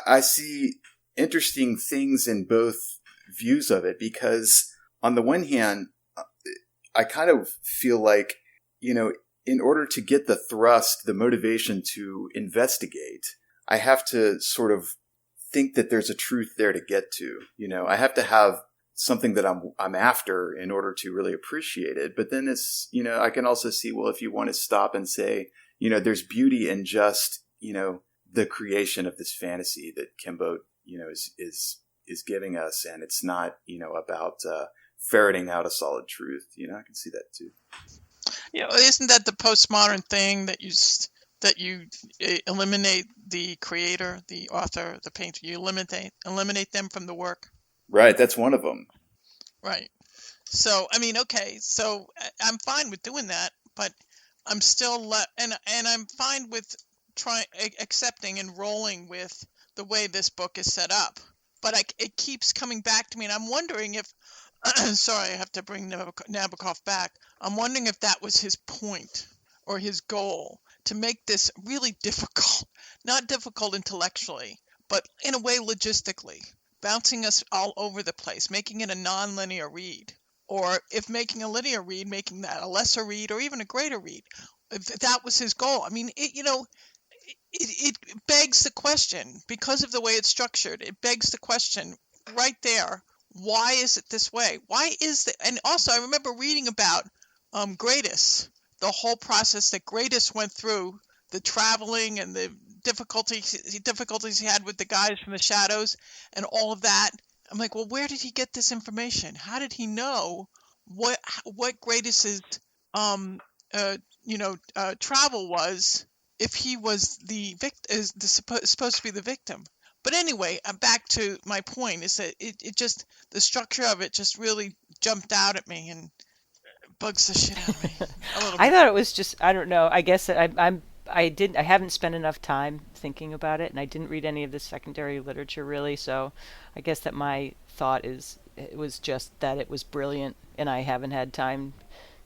I see interesting things in both views of it, because on the one hand, I kind of feel like, in order to get the thrust, the motivation to investigate, I have to sort of think that there's a truth there to get to. I have to have something that I'm after in order to really appreciate it. But then it's, I can also see, well, if you want to stop and say, there's beauty in just, the creation of this fantasy that Kimbo, is giving us, and it's not, about ferreting out a solid truth. I can see that too. Isn't that the postmodern thing that you eliminate the creator, the author, the painter? You eliminate them from the work. Right, that's one of them. Right. So okay. So I'm fine with doing that, but I'm still and I'm fine with accepting and rolling with the way this book is set up. But it keeps coming back to me, and I'm wondering if. Sorry, I have to bring Nabokov back. I'm wondering if that was his point or his goal, to make this really difficult, not difficult intellectually, but in a way logistically, bouncing us all over the place, making it a non-linear read. Or if making a linear read, making that a lesser read or even a greater read. If that was his goal. It begs the question, because of the way it's structured, it begs the question right there. Why is it this way? Why is it? And also, I remember reading about Gradus, the whole process that Gradus went through, the traveling and the difficulties he had with the guys from the shadows and all of that. I'm like, well, where did he get this information? How did he know what Gradus's travel was if he was supposed to be the victim? But anyway, back to my point is that it just, the structure of it just really jumped out at me and bugs the shit out of me a little bit. I thought it was just, I don't know. I guess that I haven't spent enough time thinking about it, and I didn't read any of the secondary literature really. So I guess that my thought is it was just that it was brilliant, and I haven't had time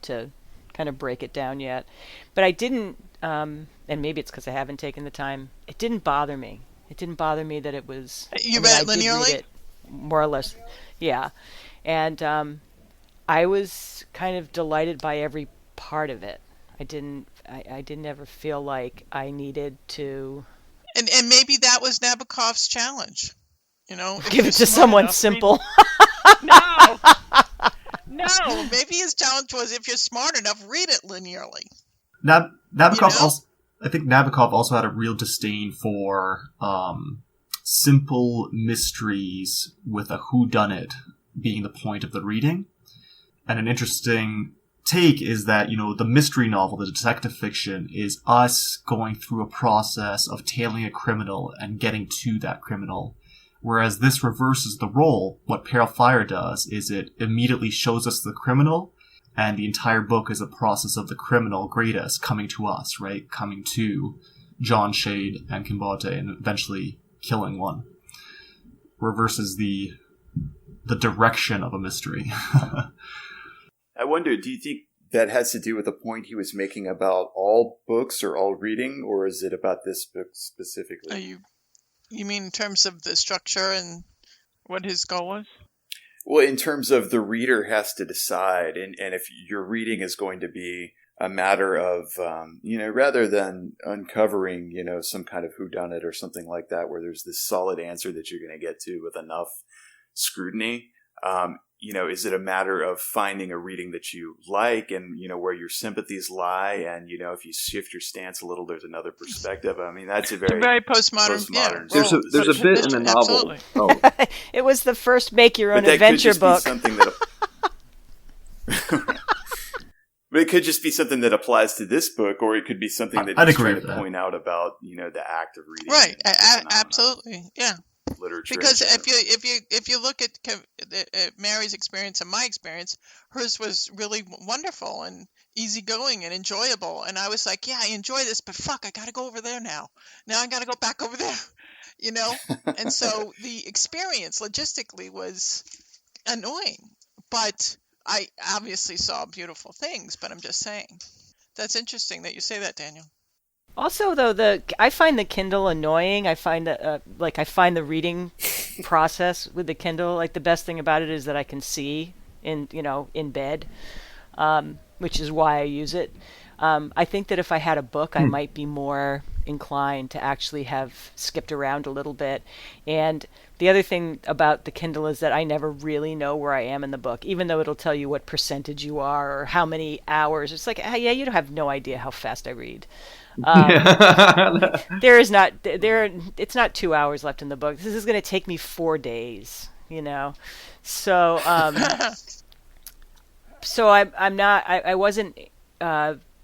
to kind of break it down yet. But I didn't, and maybe it's because I haven't taken the time. It didn't bother me. It didn't bother me that it was. You read it linearly? Did read it, more or less, yeah. And I was kind of delighted by every part of it. I didn't ever feel like I needed to. And maybe that was Nabokov's challenge. Give it to someone simple. No. Maybe his challenge was, if you're smart enough, read it linearly. Nabokov also. I think Nabokov also had a real disdain for simple mysteries with a whodunit being the point of the reading. And an interesting take is that, the mystery novel, the detective fiction, is us going through a process of tailing a criminal and getting to that criminal. Whereas this reverses the role. What Pale Fire does is it immediately shows us the criminal, and the entire book is a process of the criminal, Gradus, coming to us, right? Coming to John Shade and Kimbote and eventually killing one. Reverses the direction of a mystery. I wonder, do you think that has to do with the point he was making about all books or all reading, or is it about this book specifically? You mean in terms of the structure and what his goal was? Well, in terms of the reader has to decide, and if your reading is going to be a matter of, rather than uncovering, some kind of whodunit or something like that, where there's this solid answer that you're going to get to with enough scrutiny, is it a matter of finding a reading that you like and, where your sympathies lie? And, if you shift your stance a little, there's another perspective. I mean, that's a very postmodern. Yeah. There's a bit in the novel. Absolutely. Oh. It was the first make your own but adventure book. But it could just be something that applies to this book, or it could be something that he's trying to point out about, the act of reading. Right. Absolutely. Yeah. literature. Because if you look at Mary's experience and my experience, hers was really wonderful and easygoing and enjoyable. And I was like, yeah, I enjoy this, but fuck, I got to go over there now. Now I got to go back over there, you know. And so the experience logistically was annoying, but I obviously saw beautiful things. But I'm just saying, that's interesting that you say that, Daniel. Also, though, I find the Kindle annoying. I find that, I find the reading process with the Kindle, the best thing about it is that I can see in bed, which is why I use it. I think that if I had a book, I might be more inclined to actually have skipped around a little bit. And the other thing about the Kindle is that I never really know where I am in the book, even though it'll tell you what percentage you are or how many hours. It's like, yeah, you don't have no idea how fast I read. It's not 2 hours left in the book. This is going to take me 4 days, So, I wasn't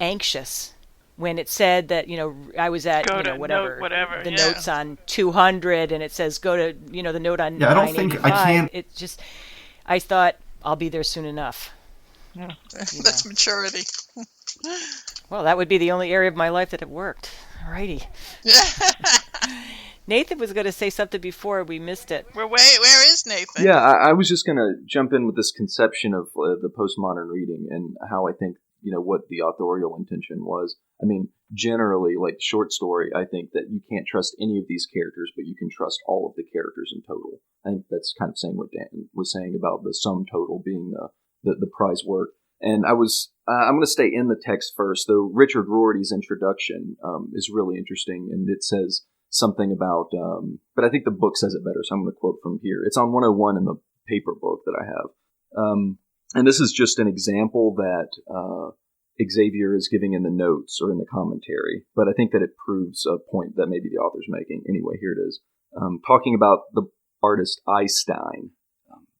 anxious when it said that, I was at, the notes on 200 and it says go to, the note on 985. I don't think I can. It just, I thought I'll be there soon enough. Yeah. That's maturity. Well, that would be the only area of my life that it worked. Alrighty. Nathan was going to say something before we missed it. Where is Nathan? Yeah, I was just going to jump in with this conception of the postmodern reading and how I think, what the authorial intention was. I mean, generally, like short story, I think that you can't trust any of these characters, but you can trust all of the characters in total. I think that's kind of saying what Dan was saying about the sum total being the prize work. And I'm going to stay in the text first, though Richard Rorty's introduction is really interesting, and it says something about, but I think the book says it better, so I'm going to quote from here. It's on 101 in the paper book that I have. And this is just an example that Xavier is giving in the notes or in the commentary, but I think that it proves a point that maybe the author's making. Anyway, here it is. Talking about the artist Einstein.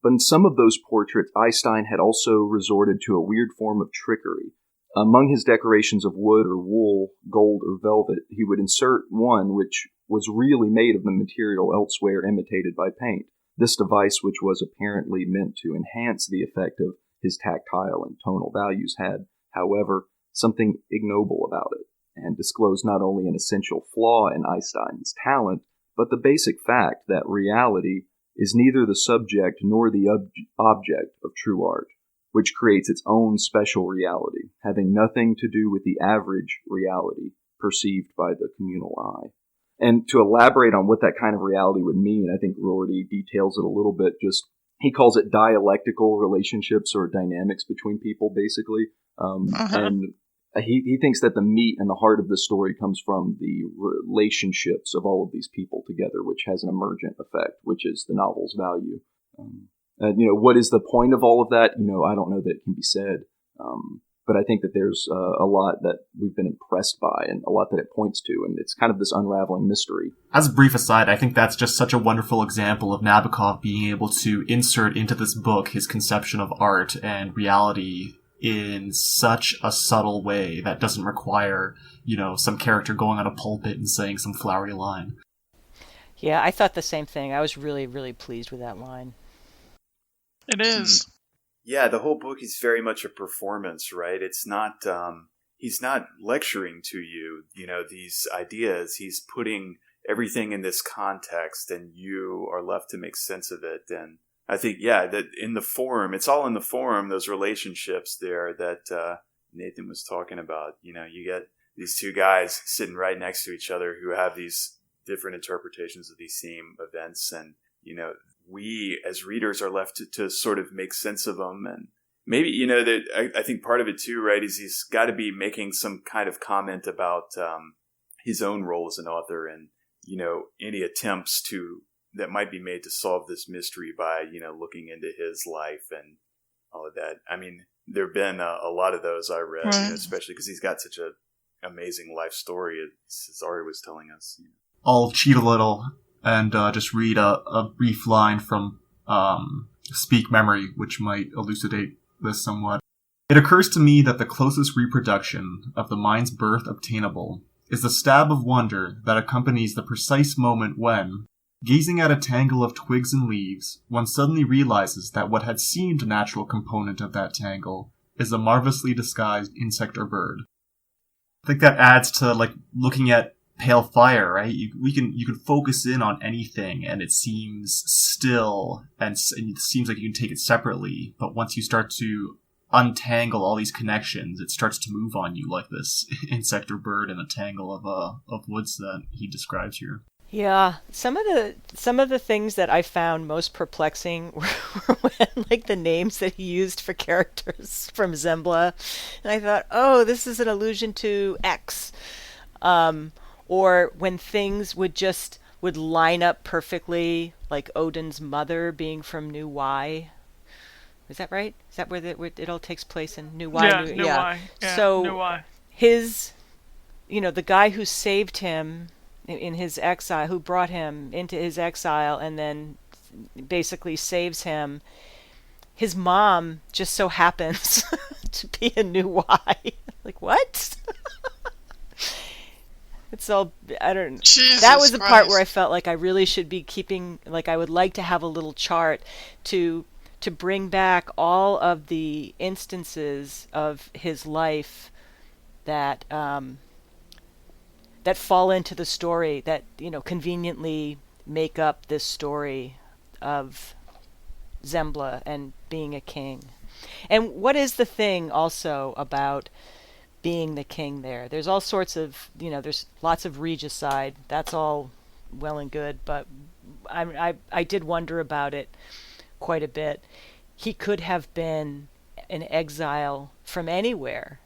But in some of those portraits, Einstein had also resorted to a weird form of trickery. Among his decorations of wood or wool, gold or velvet, he would insert one which was really made of the material elsewhere imitated by paint. This device, which was apparently meant to enhance the effect of his tactile and tonal values, had, however, something ignoble about it, and disclosed not only an essential flaw in Einstein's talent, but the basic fact that reality is neither the subject nor the object of true art, which creates its own special reality, having nothing to do with the average reality perceived by the communal eye. And to elaborate on what that kind of reality would mean, I think Rorty details it a little bit. He calls it dialectical relationships or dynamics between people, basically. And he thinks that the meat and the heart of the story comes from the relationships of all of these people together, which has an emergent effect, which is the novel's value. What is the point of all of that? I don't know that it can be said. But I think that there's a lot that we've been impressed by and a lot that it points to, and it's kind of this unraveling mystery. As a brief aside, I think that's just such a wonderful example of Nabokov being able to insert into this book his conception of art and reality in such a subtle way that doesn't require, some character going on a pulpit and saying some flowery line. Yeah, I thought the same thing. I was really, really pleased with that line. It is. Yeah, the whole book is very much a performance, right? It's not, he's not lecturing to you, these ideas. He's putting everything in this context and you are left to make sense of it. And I think, that in the forum, it's all in the forum, those relationships there that Nathan was talking about. You get these two guys sitting right next to each other who have these different interpretations of these same events. And, we as readers are left to sort of make sense of them. And maybe, I think part of it too, right, is he's got to be making some kind of comment about his own role as an author and, any attempts that might be made to solve this mystery by, looking into his life and all of that. I mean, there have been a lot of those I read, right. Especially because he's got such an amazing life story, as Ari was telling us. I'll cheat a little and just read a brief line from Speak Memory, which might elucidate this somewhat. It occurs to me that the closest reproduction of the mind's birth obtainable is the stab of wonder that accompanies the precise moment when, Gazing at a tangle of twigs and leaves, one suddenly realizes that what had seemed a natural component of that tangle is a marvelously disguised insect or bird. I think that adds to, like, looking at pale fire, right? You can focus in on anything, and it seems still, and it seems like you can take it separately. But once you start to untangle all these connections, it starts to move on you, like this insect or bird in a tangle of woods that he describes here. Yeah, some of the things that I found most perplexing were when, like, the names that he used for characters from Zembla, and I thought, oh, this is an allusion to X, or when things would line up perfectly, like Odin's mother being from New Y. Is that right? Is that where it all takes place in New Y? Yeah, New Y. Yeah, so New Y. his, the guy who saved him in his exile, who brought him into his exile and then basically saves him, his mom just so happens to be a New Y. Like, what? It's all, I don't know. That was the part where I felt like I really should be keeping, like, I would like to have a little chart to bring back all of the instances of his life that that fall into the story, that, conveniently make up this story of Zembla and being a king. And what is the thing also about being the king there? There's all sorts of, there's lots of regicide. That's all well and good, but I did wonder about it quite a bit. He could have been an exile from anywhere.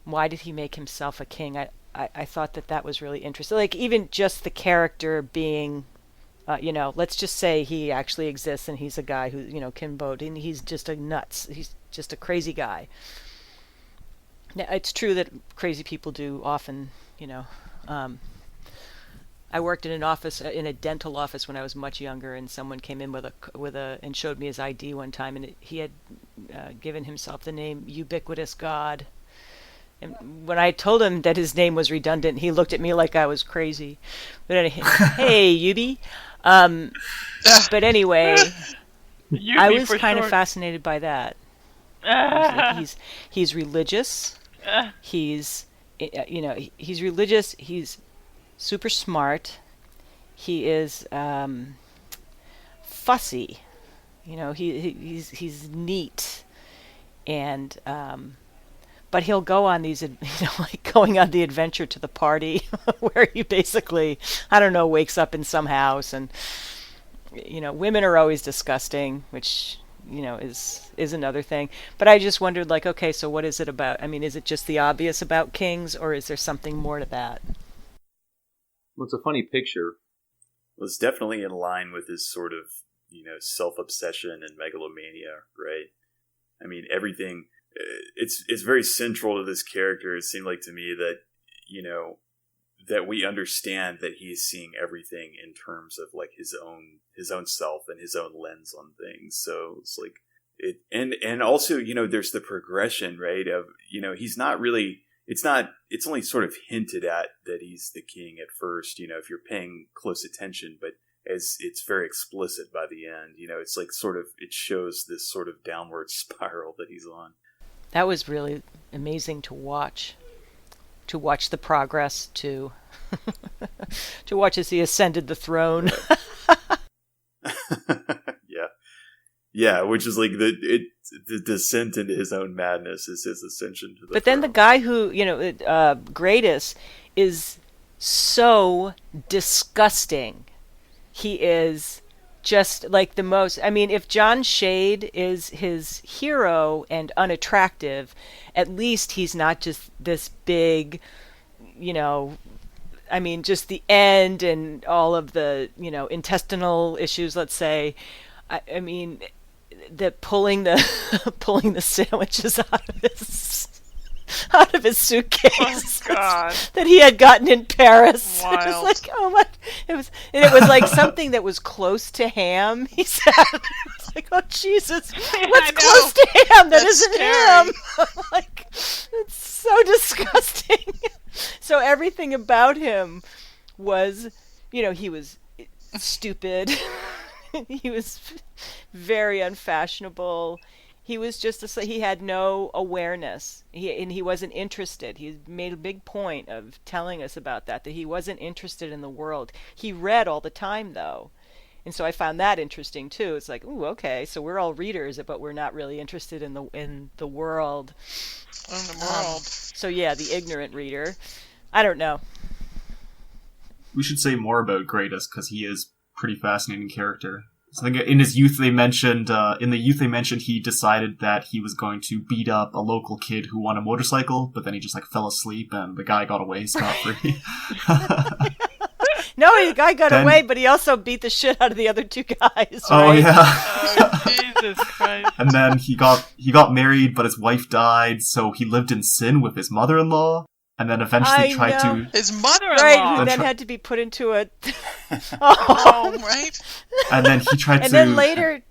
Why did he make himself a king? I thought that was really interesting. Like, even just the character being, let's just say he actually exists and he's a guy who, can vote, and he's just he's just a crazy guy. Now, it's true that crazy people do often, I worked in an office, in a dental office when I was much younger, and someone came in and showed me his ID one time, and he had given himself the name Ubiquitous God. And when I told him that his name was redundant, he looked at me like I was crazy. But anyway, hey, Yubi. But anyway, I was kind of fascinated by that. He's religious. He's religious. He's super smart. He is fussy. He's neat, and but he'll go on these, like going on the adventure to the party where he basically, I don't know, wakes up in some house, and women are always disgusting, which is another thing. But I just wondered, like, okay, so what is it about? I mean, is it just the obvious about kings, or is there something more to that? Well, it's a funny picture. Well, it's definitely in line with his sort of, self-obsession and megalomania, right? I mean, everything, it's very central to this character. It seemed like to me that, that we understand that he's seeing everything in terms of, like, his own self and his own lens on things. So it's like it, and also, there's the progression, right? Of, he's not really, it's only sort of hinted at that he's the king at first, if you're paying close attention, but as it's very explicit by the end, it's like sort of, it shows this sort of downward spiral that he's on. That was really amazing to watch the progress, to watch as he ascended the throne. Yeah, which is like the descent into his own madness is his ascension to the But then the guy who, Greatest, is so disgusting. He is just like the most, I mean, if John Shade is his hero and unattractive, at least he's not just this big, I mean, just the end and all of the, intestinal issues, let's say. I mean, that pulling the sandwiches out of his suitcase that he had gotten in Paris. Wild. It was like, oh my! It was like something that was close to ham. He said, "It was like, oh Jesus, what's close to ham that isn't ham?" I'm like, it's so disgusting. So everything about him was, he was stupid. He was very unfashionable. He was he had no awareness. He wasn't interested. He made a big point of telling us about that he wasn't interested in the world. He read all the time, though. And so I found that interesting too. It's like, ooh, okay, so we're all readers, but we're not really interested in the world. In the world. So yeah, the ignorant reader. I don't know. We should say more about Greatest because he is a pretty fascinating character. So I think in his youth they mentioned he decided that he was going to beat up a local kid who won a motorcycle, but then he just like fell asleep and the guy got away scot-free. No, the guy got away, but he also beat the shit out of the other two guys. Right? Oh yeah. Oh, Jesus Christ. And then he got married, but his wife died, so he lived in sin with his mother-in-law, and then eventually tried to... His mother-in-law! Right, who then had to be put into a... Oh, right? And then he tried to... And then later...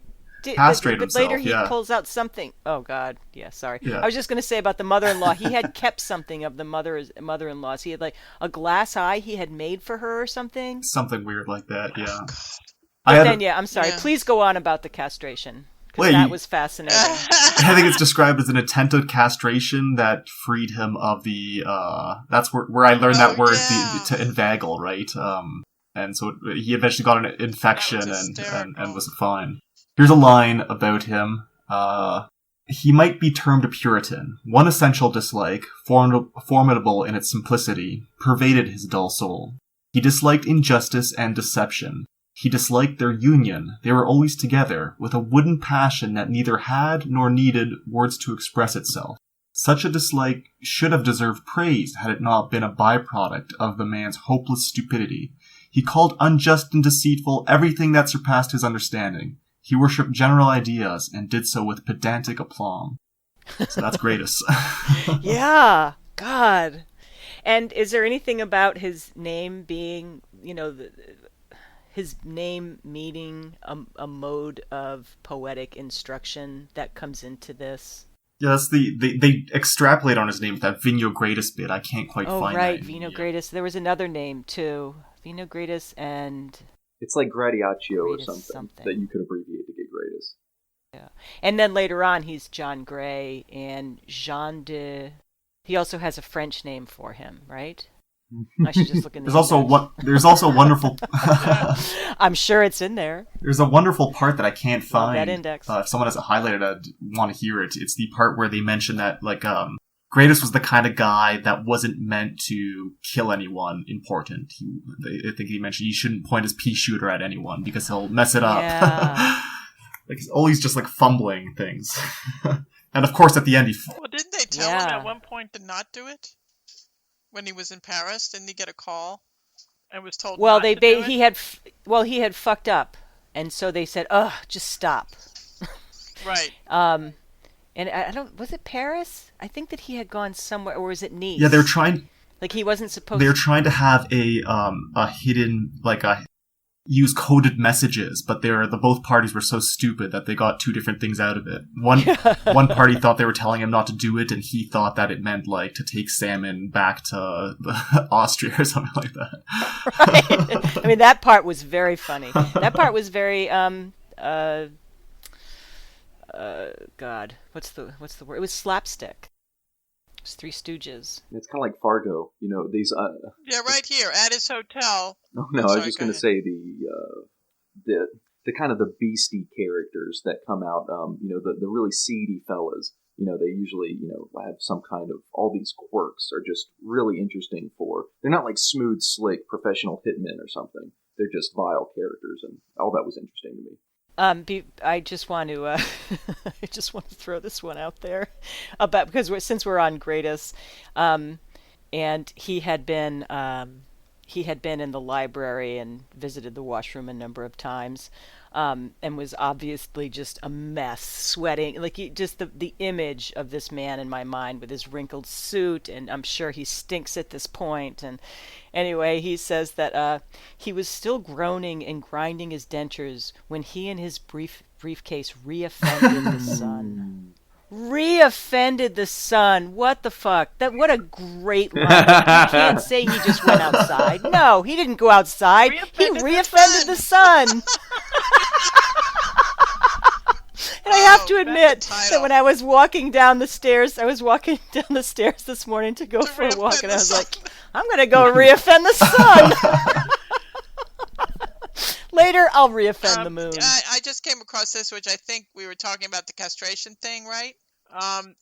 castrate but himself, later he yeah. pulls out something. Oh God, yeah, sorry. Yeah. I was just going to say about the mother-in-law. He had kept something of the mother-in-law's. He had like a glass eye he had made for her or something. Something weird like that, yeah. But then, I'm sorry. Yeah. Please go on about the castration. Because that was fascinating. I think it's described as an attempted castration that freed him of the, that's where I learned that word, to inveigle, right? And so he eventually got an infection and was fine. Here's a line about him. He might be termed a Puritan. One essential dislike, formidable in its simplicity, pervaded his dull soul. He disliked injustice and deception. He disliked their union. They were always together, with a wooden passion that neither had nor needed words to express itself. Such a dislike should have deserved praise had it not been a byproduct of the man's hopeless stupidity. He called unjust and deceitful everything that surpassed his understanding. He worshipped general ideas and did so with pedantic aplomb. So that's Greatest. Yeah, God. And is there anything about his name being, his name meaning a mode of poetic instruction that comes into this? Yeah, that's they extrapolate on his name with that Vino Greatest bit. I can't quite find that. Oh, right, Vino Greatest. There was another name, too. Vino Greatest and... It's like Gradiaccio or something that you could abbreviate to get Greatest. Yeah. And then later on, he's John Gray and Jean de... He also has a French name for him, right? I should just look in the There's also a wonderful... I'm sure it's in there. There's a wonderful part that I can't find. That index. If someone has it highlighted, I'd want to hear it. It's the part where they mention that, Greatest was the kind of guy that wasn't meant to kill anyone important. I think he mentioned he shouldn't point his pea shooter at anyone because he'll mess it up. Yeah. He's always just fumbling things. And of course, at the end, Well, didn't they tell him at one point to not do it when he was in Paris? Didn't he get a call and was told? Well, not to do it? he had fucked up, and so they said, "Ugh, just stop." Right. And was it Paris? I think that he had gone somewhere, or was it Nice? Yeah, they're trying. He wasn't supposed. They're trying to have a hidden, use coded messages, but both parties were so stupid that they got two different things out of it. One party thought they were telling him not to do it, and he thought that it meant to take salmon back to Austria or something like that. Right. I mean, that part was very funny. That part was very God, what's the word? It was slapstick. It was Three Stooges. It's kind of like Fargo, these. Yeah, right here at his hotel. Oh, no, I was just going to say the kind of the beastie characters that come out. The really seedy fellas. They usually have some kind of all these quirks are just really interesting they're not like smooth, slick professional hitmen or something. They're just vile characters, and all that was interesting to me. I just want to throw this one out there about since we're on Greatest, and he had been in the library and visited the washroom a number of times, and was obviously just a mess, sweating. Just the image of this man in my mind with his wrinkled suit, and I'm sure he stinks at this point. And anyway, he says that he was still groaning and grinding his dentures when he and his briefcase reoffended the sun. Re-offended the sun. What the fuck? What a great line. You can't say he just went outside. No, he didn't go outside. He re-offended the sun. And I have to admit that when I was walking down the stairs, this morning to go for a walk, and I was like, I'm going to go re-offend the sun. Later, I'll re-offend the moon. I just came across this, which I think we were talking about the castration thing, right?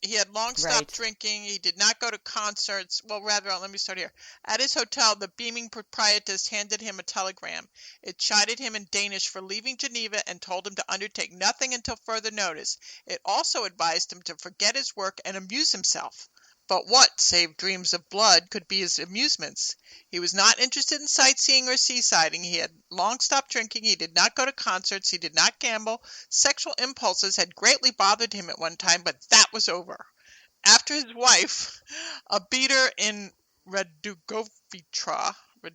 He had long stopped drinking. He did not go to concerts. Well, rather, let me start here. At his hotel, the beaming proprietress handed him a telegram. It chided him in Danish for leaving Geneva and told him to undertake nothing until further notice. It also advised him to forget his work and amuse himself. But what, save dreams of blood, could be his amusements? He was not interested in sightseeing or seasiding. He had long stopped drinking. He did not go to concerts. He did not gamble. Sexual impulses had greatly bothered him at one time, but that was over. After his wife, a beater in Radugovitra, I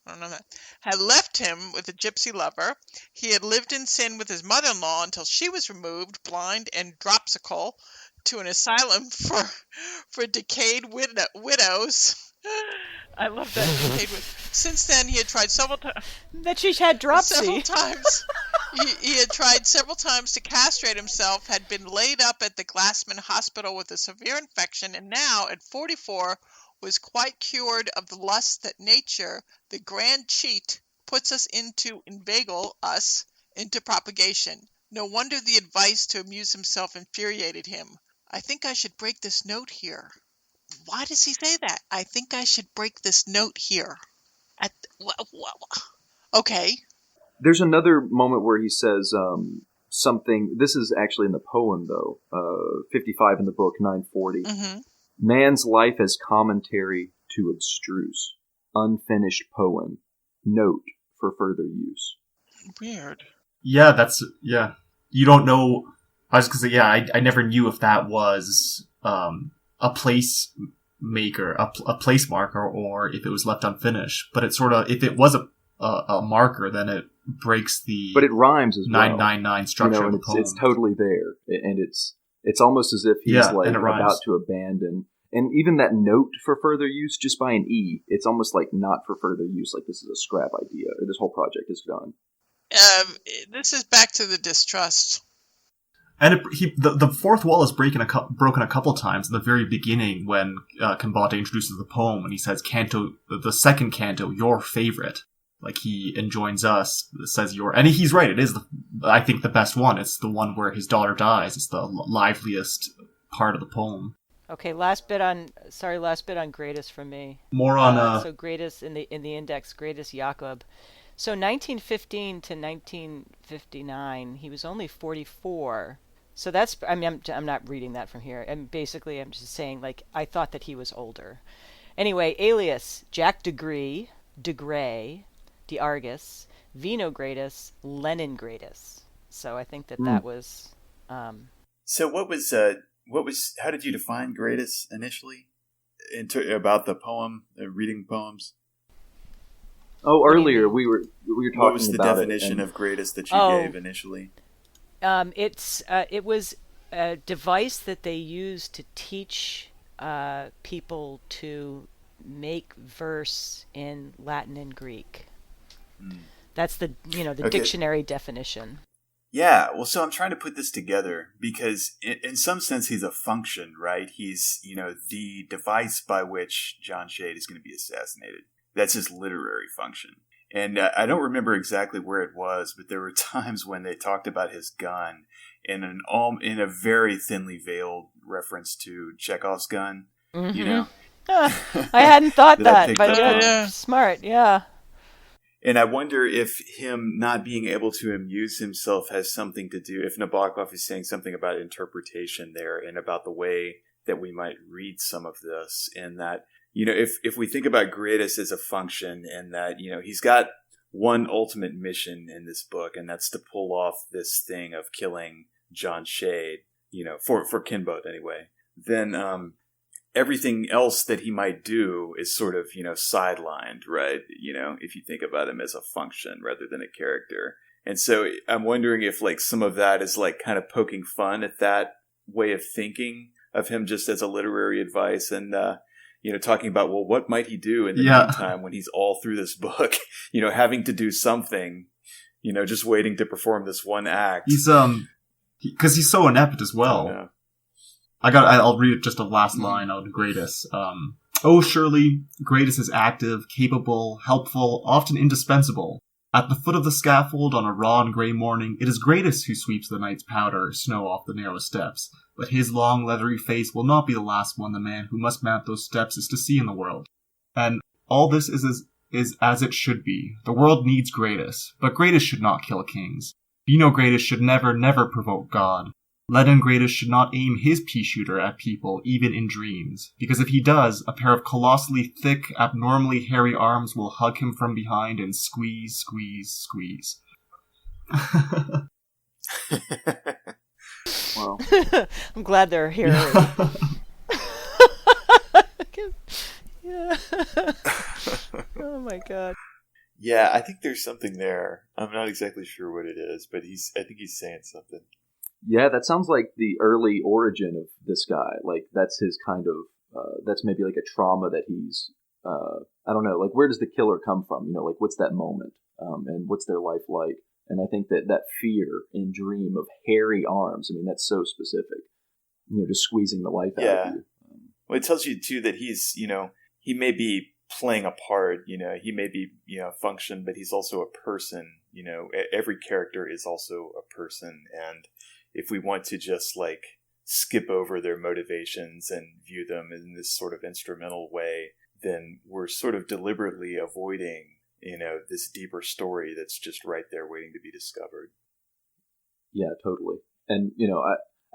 don't know that, had left him with a gypsy lover, he had lived in sin with his mother-in-law until she was removed, blind and dropsical, to an asylum for decayed widows. I love that. Since then, he had tried several times. That she had dropsy. Several times. He had tried several times to castrate himself, had been laid up at the Glassman Hospital with a severe infection, and now, at 44, was quite cured of the lust that nature, the grand cheat, puts us into, inveigle us into propagation. No wonder the advice to amuse himself infuriated him. I think I should break this note here. Why does he say that? I think I should break this note here. Okay. There's another moment where he says something. This is actually in the poem, though. 55 in the book, 940. Mm-hmm. Man's life as commentary to abstruse. Unfinished poem. Note for further use. Weird. Yeah, you don't know. I was going to say, I never knew if that was a place maker, a place marker, or if it was left unfinished. But it's sort of, if it was a marker, then it breaks the. But it rhymes as well. 999 structure of the poem. It's totally there, and it's almost as if he's about to abandon. And even that note for further use, just by an E, it's almost like not for further use. Like this is a scrap idea, or this whole project is done. This is back to the distrust. And the fourth wall is broken a couple times in the very beginning when Kinbate introduces the poem, and he says, "Canto, the second canto, your favorite." Like he enjoins us, says and he's right. It is I think the best one. It's the one where his daughter dies. It's the liveliest part of the poem. Okay, last bit on Greatest from me. More on so Greatest in the index, Greatest Jakob. So 1915 to 1959, he was only 44. So that's, I'm not reading that from here. And basically, I'm just saying, like, I thought that he was older. Anyway, alias, Jack Degree, DeGray, De Argus, Vino Greatest, Lenin Greatest. So I think that was... So what was, how did you define Greatest initially? About the poem, reading poems? Oh, earlier we were talking about what was the definition of Greatest that you gave initially? It was a device that they used to teach people to make verse in Latin and Greek. That's the dictionary definition. Yeah, well, so I'm trying to put this together because in some sense he's a function, right? He's, the device by which John Shade is going to be assassinated. That's his literary function. And I don't remember exactly where it was, but there were times when they talked about his gun in a very thinly veiled reference to Chekhov's gun. Mm-hmm. I hadn't thought that, but smart, yeah. And I wonder if him not being able to amuse himself has something to do, if Nabokov is saying something about interpretation there and about the way that we might read some of this, in that, if we think about Greatest as a function and that, he's got one ultimate mission in this book, and that's to pull off this thing of killing John Shade, for Kinbote anyway, then everything else that he might do is sort of, sidelined, right? If you think about him as a function rather than a character. And so I'm wondering if like some of that is like kind of poking fun at that way of thinking of him just as a literary advice, and talking about, well, what might he do in the meantime when he's all through this book, having to do something, just waiting to perform this one act. He's because he's so inept as well. Oh, no. I'll read just a last line out of Gratus. Oh, surely, Gratus is active, capable, helpful, often indispensable. At the foot of the scaffold on a raw and grey morning, it is Gratus who sweeps the night's powder snow off the narrow steps. But his long, leathery face will not be the last one the man who must mount those steps is to see in the world. And all this is as it should be. The world needs Gratus, but Gratus should not kill kings. Gratus should never provoke God. Gratus should not aim his pea-shooter at people, even in dreams, because if he does, a pair of colossally thick, abnormally hairy arms will hug him from behind and squeeze, squeeze, squeeze. Wow. I'm glad they're here. Yeah. Oh my god. Yeah, I think there's something there. I'm not exactly sure what it is, but I think he's saying something. Yeah, that sounds like the early origin of this guy. Like, that's his kind of, that's maybe like a trauma that he's, I don't know, like, where does the killer come from? Like, what's that moment? And what's their life like? And I think that fear and dream of hairy arms, that's so specific. Just squeezing the life out of you. Well, it tells you, too, that he's, he may be playing a part, he may be, function, but he's also a person. Every character is also a person, and if we want to just skip over their motivations and view them in this sort of instrumental way, then we're sort of deliberately avoiding, this deeper story that's just right there waiting to be discovered. Yeah, totally. And,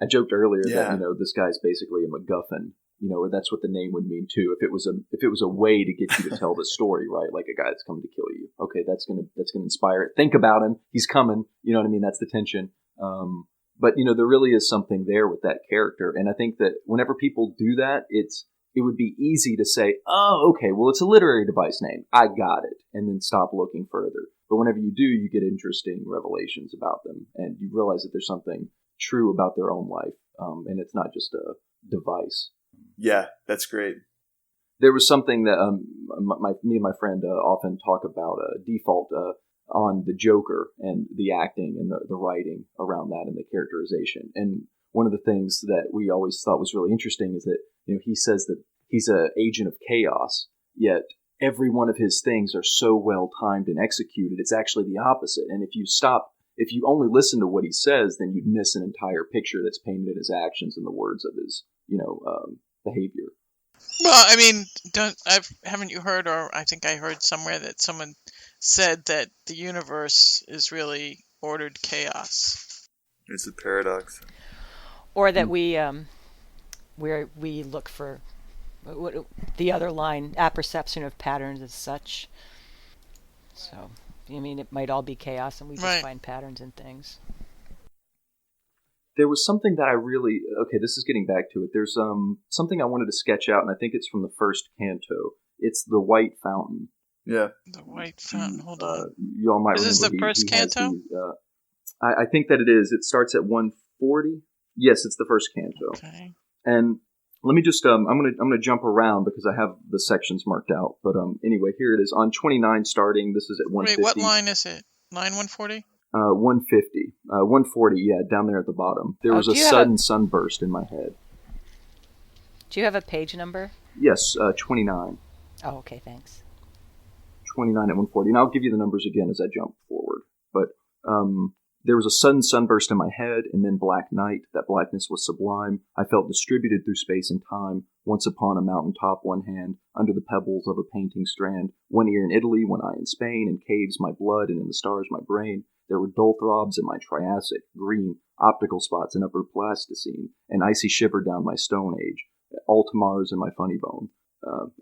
I joked earlier that, this guy's basically a MacGuffin, or that's what the name would mean too. If it was a way to get you to tell the story, right? Like a guy that's coming to kill you. Okay, that's gonna inspire it. Think about him. He's coming. You know what I mean? That's the tension. But there really is something there with that character, and I think that whenever people do that, it would be easy to say, oh, okay, well, it's a literary device name. I got it, and then stop looking further. But whenever you do, you get interesting revelations about them, and you realize that there's something true about their own life, and it's not just a device. Yeah, that's great. There was something that me and my friend often talk about default on the Joker and the acting and the writing around that and the characterization. And one of the things that we always thought was really interesting is that he says that he's an agent of chaos, yet every one of his things are so well timed and executed. It's actually the opposite. And if you only listen to what he says, then you'd miss an entire picture that's painted in his actions and the words of his behavior. Well, haven't you heard, or I think I heard somewhere that someone said that the universe is really ordered chaos. It's a paradox. Or that we look for the other line, apperception of patterns as such. So, it might all be chaos and we just find patterns in things. There was something that this is getting back to it. There's something I wanted to sketch out, and I think it's from the first canto. It's the White Fountain. Yeah. The White Fountain, hold on. You all might remember. Is this the first canto? I think that it is. It starts at 140. Yes, it's the first canto. Okay. And let me just I'm gonna jump around because I have the sections marked out. But anyway, here it is on 29 starting. This is at 150. Wait, what line is it? Line 140? 150. 140, yeah, down there at the bottom. There was a sudden sunburst in my head. Do you have a page number? Yes, 29. Oh, okay, thanks. 29 at 140. And I'll give you the numbers again as I jump forward. But there was a sudden sunburst in my head, and then black night. That blackness was sublime. I felt distributed through space and time, once upon a mountain top, one hand, under the pebbles of a painting strand, one ear in Italy, one eye in Spain, in caves my blood, and in the stars my brain. There were dull throbs in my Triassic, green, optical spots in upper Plasticine, an icy shiver down my Stone Age, Altamars in my funny bone.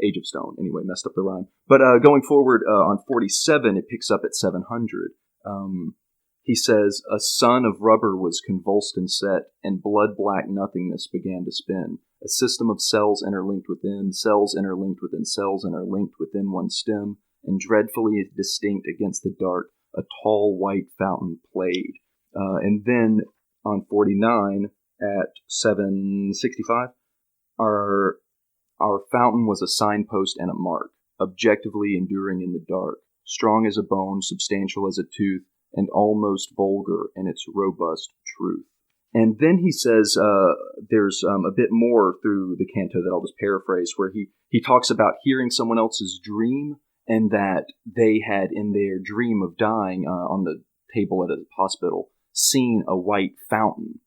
Age of Stone. Anyway, messed up the rhyme. But going forward on 47, it picks up at 700. He says, a sun of rubber was convulsed and set, and blood-black nothingness began to spin. A system of cells interlinked within, cells interlinked within cells interlinked within one stem, and dreadfully distinct against the dark, a tall white fountain played. And then on 49, at 765. Our fountain was a signpost and a mark, objectively enduring in the dark, strong as a bone, substantial as a tooth, and almost vulgar in its robust truth. And then he says there's a bit more through the canto that I'll just paraphrase, where he talks about hearing someone else's dream, and that they had, in their dream of dying on the table at a hospital, seen a white fountain.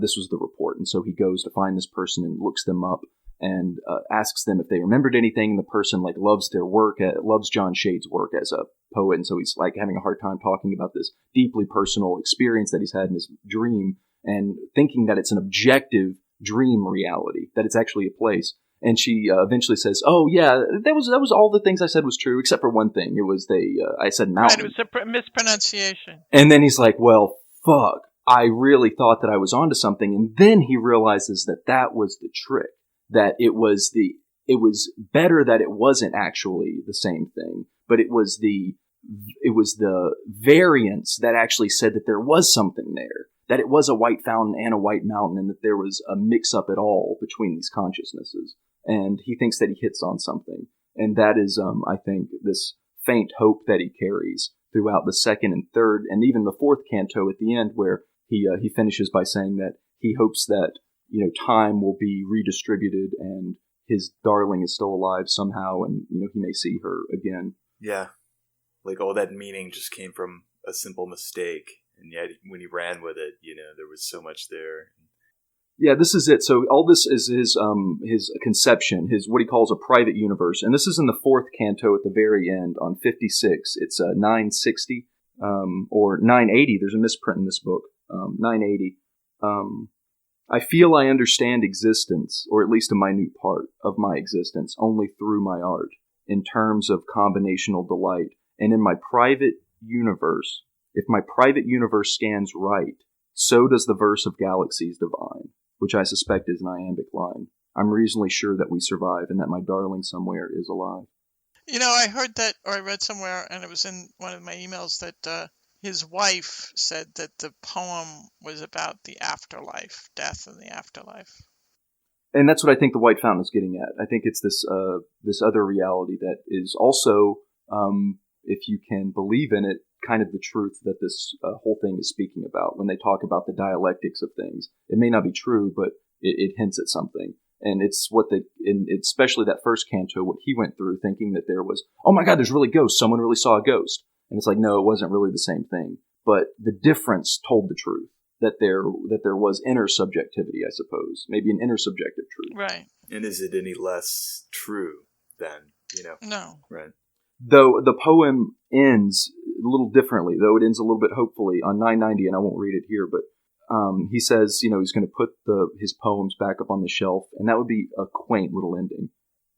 This was the report. And so he goes to find this person and looks them up and asks them if they remembered anything. And the person loves their work, loves John Shade's work as a poet. And so he's having a hard time talking about this deeply personal experience that he's had in his dream, and thinking that it's an objective dream reality, that it's actually a place. And she eventually says, "Oh yeah, that was all the things I said was true, except for one thing. It was I said mountain." Right, it was a mispronunciation. And then he's like, "Well, fuck. I really thought that I was onto something." And then he realizes that was the trick. That it was better that it wasn't actually the same thing, but it was the variance that actually said that there was something there, that it was a white fountain and a white mountain, and that there was a mix-up at all between these consciousnesses. And he thinks that he hits on something. And that is, I think, this faint hope that he carries throughout the second and third, and even the fourth canto at the end, where he finishes by saying that he hopes that, time will be redistributed and his darling is still alive somehow, and, he may see her again. Yeah. All that meaning just came from a simple mistake. And yet, when he ran with it, there was so much there. Yeah, this is it. So all this is his conception, his what he calls a private universe. And this is in the fourth canto at the very end on 56. It's 960 or 980. There's a misprint in this book. 980. I feel I understand existence, or at least a minute part of my existence, only through my art, in terms of combinational delight. And in my private universe, if my private universe scans right, so does the verse of galaxies divine, which I suspect is an iambic line. I'm reasonably sure that we survive and that my darling somewhere is alive. I heard that, or I read somewhere, and it was in one of my emails, that his wife said that the poem was about the afterlife, death and the afterlife. And that's what I think the White Fountain is getting at. I think it's this other reality that is also, if you can believe in it, kind of the truth that this whole thing is speaking about. When they talk about the dialectics of things, it may not be true, but it hints at something. And it's especially that first canto, what he went through, thinking that there was, oh my God, there's really ghosts. Someone really saw a ghost. And it's like, no, it wasn't really the same thing. But the difference told the truth, that there was inner subjectivity, I suppose. Maybe an inner subjective truth. Right. And is it any less true than, No. Right. Though the poem ends a little differently, though it ends a little bit hopefully on 990, and I won't read it here, but he says, he's going to put his poems back up on the shelf, and that would be a quaint little ending.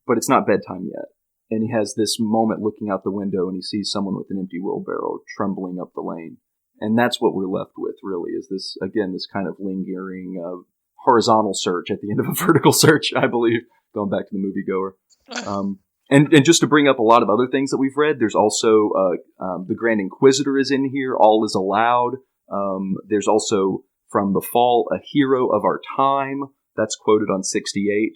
But it's not bedtime yet. And he has this moment looking out the window, and he sees someone with an empty wheelbarrow trundling up the lane. And that's what we're left with, really, is this kind of lingering horizontal search at the end of a vertical search, I believe, going back to the moviegoer. And just to bring up a lot of other things that we've read, there's also the Grand Inquisitor is in here, All is Allowed. There's also From the Fall, A Hero of Our Time. That's quoted on 68.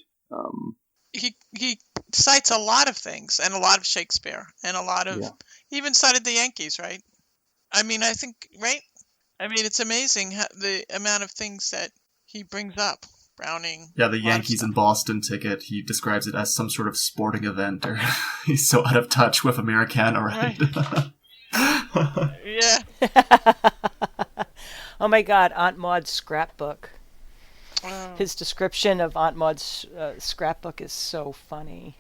He cites a lot of things, and a lot of Shakespeare, and a lot of... He even cited the Yankees, right? I think, right? It's amazing the amount of things that he brings up. Browning. Yeah, the Yankees in Boston ticket, he describes it as some sort of sporting event, or he's so out of touch with Americana, right? Yeah. Oh my God, Aunt Maud's scrapbook. His description of Aunt Maud's scrapbook is so funny.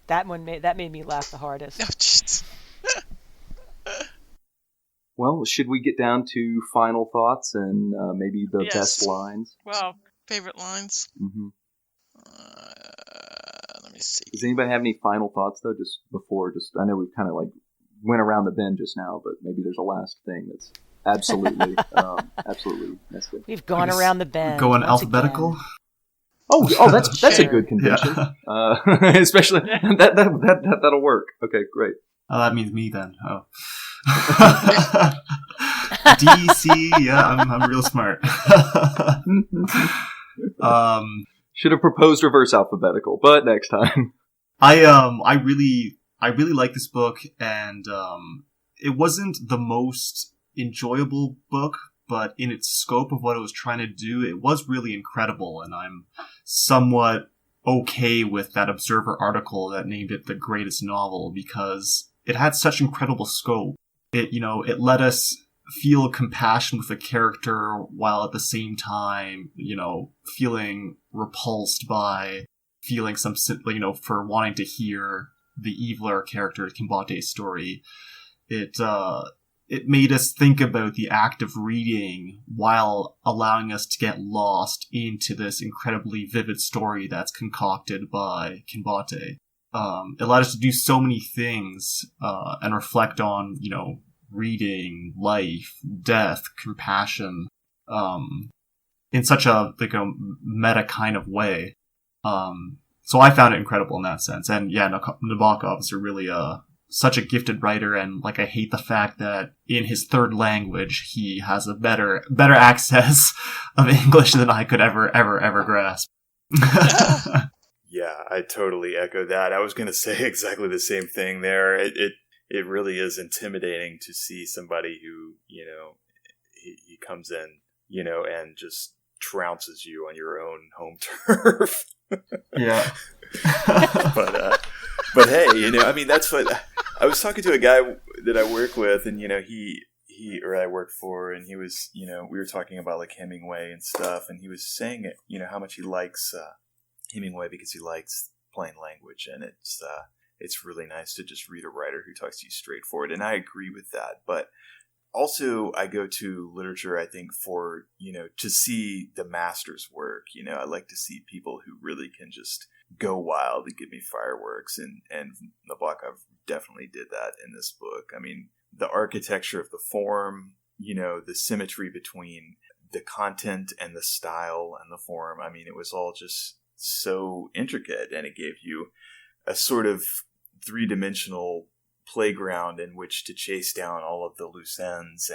That made me laugh the hardest. Oh, jeez. Well, should we get down to final thoughts and maybe the best lines? Well, favorite lines? Mm-hmm. Let me see. Does anybody have any final thoughts, though, just before? I know we've kind of went around the bend just now, but maybe there's a last thing that's absolutely necessary. We've gone around the bend. Going alphabetical? Again. Oh, that's a good convention. Yeah. Especially that'll work. Okay, great. Oh, that means me then. Oh. DC, yeah, I'm real smart. Should have proposed reverse alphabetical, but next time. I really like this book, and it wasn't the most enjoyable book, but in its scope of what it was trying to do, it was really incredible, and I'm somewhat okay with that Observer article that named it the greatest novel, because it had such incredible scope. It let us feel compassion with a character while at the same time, feeling repulsed by feeling some, for wanting to hear the eviler character Kimbate's story. It made us think about the act of reading while allowing us to get lost into this incredibly vivid story that's concocted by Kimbate. It allowed us to do so many things and reflect on, reading, life, death, compassion, in such a meta kind of way. So I found it incredible in that sense. And yeah, Nabokov is really such a gifted writer, and I hate the fact that in his third language he has a better access of English than I could ever grasp. Yeah, I totally echo that. I was going to say exactly the same thing there. It really is intimidating to see somebody who, he comes in, and just trounces you on your own home turf. Yeah. But hey, that's what I was talking to a guy that I work with, and I work for, and he was, we were talking about Hemingway and stuff, and he was saying how much he likes Hemingway because he likes plain language, and it's really nice to just read a writer who talks to you straightforward, and I agree with that. But also, I go to literature, I think, for to see the master's work. I like to see people who really can just go wild and give me fireworks, and Nabokov definitely did that in this book. I mean, the architecture of the form, the symmetry between the content and the style and the form. I mean, it was all just so intricate, and it gave you a sort of three-dimensional playground in which to chase down all of the loose ends,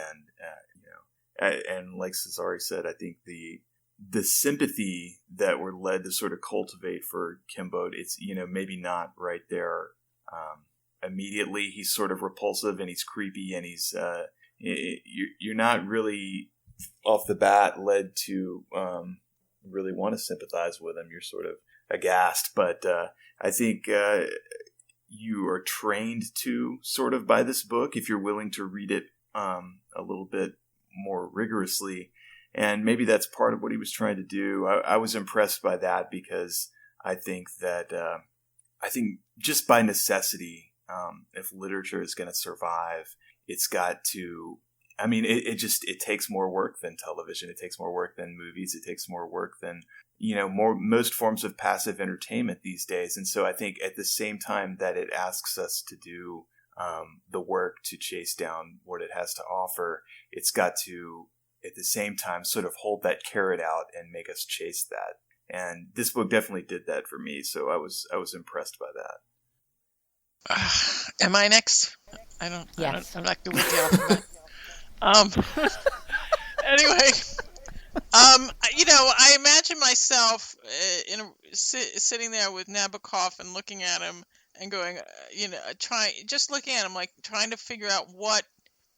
and like Cesare said, I think the sympathy that we're led to sort of cultivate for Kimbo, it's maybe not right there immediately. He's sort of repulsive and he's creepy, and he's you're not really off the bat led to really want to sympathize with him. You're sort of aghast, but I think you are trained to sort of by this book if you're willing to read it a little bit more rigorously. And maybe that's part of what he was trying to do. I was impressed by that because I think that just by necessity, if literature is going to survive, it's got to. I mean, it takes more work than television. It takes more work than movies. It takes more work than most forms of passive entertainment these days. And so I think at the same time that it asks us to do the work to chase down what it has to offer, it's got to at the same time sort of hold that carrot out and make us chase that. And this book definitely did that for me. So I was impressed by that. Am I next? Yes. I'm not good with the alphabet. Anyway, I imagine myself sitting there with Nabokov and looking at him and going, looking at him, trying to figure out what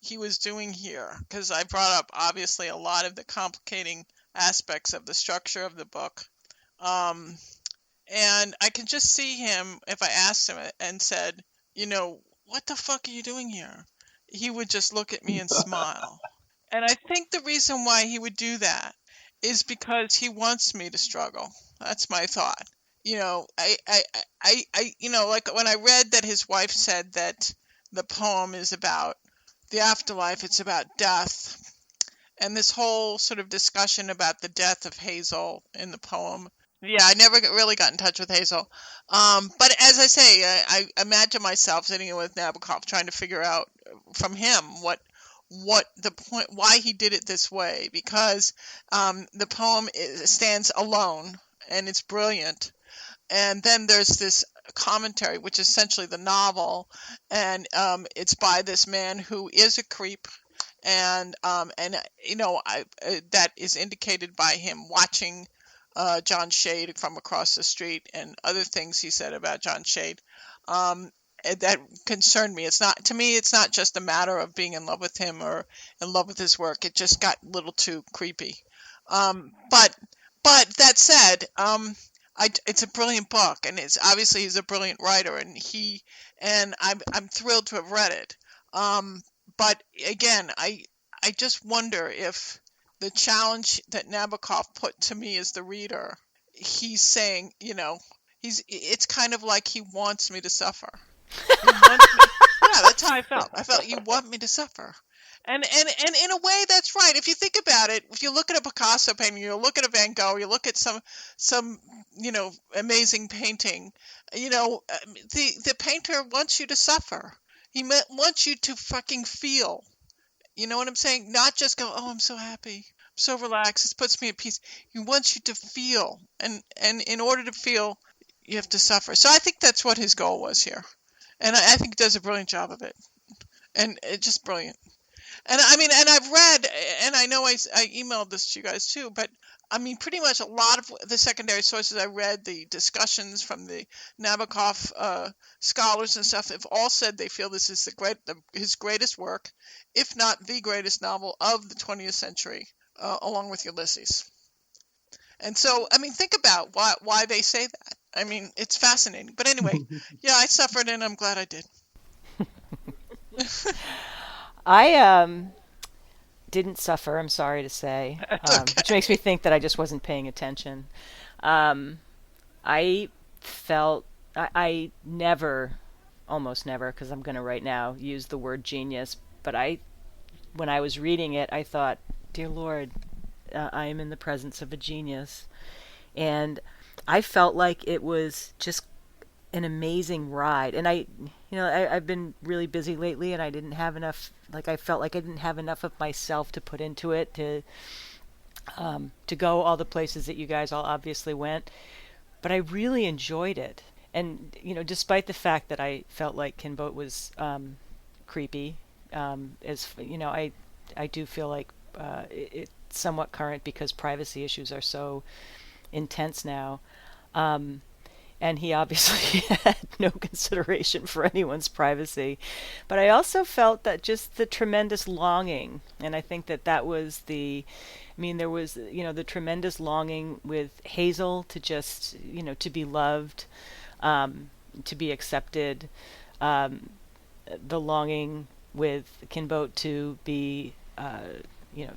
he was doing here, because I brought up obviously a lot of the complicating aspects of the structure of the book, and I can just see him if I asked him and said, what the fuck are you doing here? He would just look at me and smile. And I think the reason why he would do that is because he wants me to struggle. That's my thought. Like when I read that his wife said that the poem is about the afterlife, it's about death, and this whole sort of discussion about the death of Hazel in the poem. Yeah, I never really got in touch with Hazel. But as I say, I imagine myself sitting with Nabokov trying to figure out from him what the point, why he did it this way, because the poem stands alone and it's brilliant. And then there's this commentary, which is essentially the novel, and it's by this man who is a creep, and that is indicated by him watching John Shade from across the street and other things he said about John Shade. That concerned me. It's not, to me, it's not just a matter of being in love with him or in love with his work. It just got a little too creepy. But that said, it's a brilliant book, and it's obviously he's a brilliant writer, and I'm thrilled to have read it. But again, I just wonder if the challenge that Nabokov put to me as the reader, he's saying, it's kind of like he wants me to suffer. He wants me, yeah, that's how I felt. I felt you want me to suffer. And in a way, that's right. If you think about it, if you look at a Picasso painting, you look at a Van Gogh, you look at some amazing painting, the painter wants you to suffer. He wants you to fucking feel. You know what I'm saying? Not just go, oh, I'm so happy, I'm so relaxed, this puts me at peace. He wants you to feel, and in order to feel, you have to suffer. So I think that's what his goal was here, and I think he does a brilliant job of it, and it's just brilliant. And I mean, and I've read, and I know I emailed this to you guys too, but I mean, pretty much a lot of the secondary sources I read, the discussions from the Nabokov scholars and stuff, have all said they feel this is his greatest work, if not the greatest novel of the 20th century, along with Ulysses. And so, I mean, think about why they say that. I mean, it's fascinating. But anyway, yeah, I suffered, and I'm glad I did. I didn't suffer, I'm sorry to say, Okay. which makes me think that I just wasn't paying attention. I felt I never, almost never, because I'm going to right now use the word genius, but when I was reading it, I thought, dear Lord, I am in the presence of a genius. And I felt like it was just an amazing ride. And I've been really busy lately, and I didn't have enough, I felt like I didn't have enough of myself to put into it to go all the places that you guys all obviously went. But I really enjoyed it. And, despite the fact that I felt like Kinbote was creepy, I do feel like it's somewhat current because privacy issues are so intense now. And he obviously had no consideration for anyone's privacy. But I also felt that just the tremendous longing, and I think that was there was, the tremendous longing with Hazel to just, to be loved, to be accepted, the longing with Kinbote to be,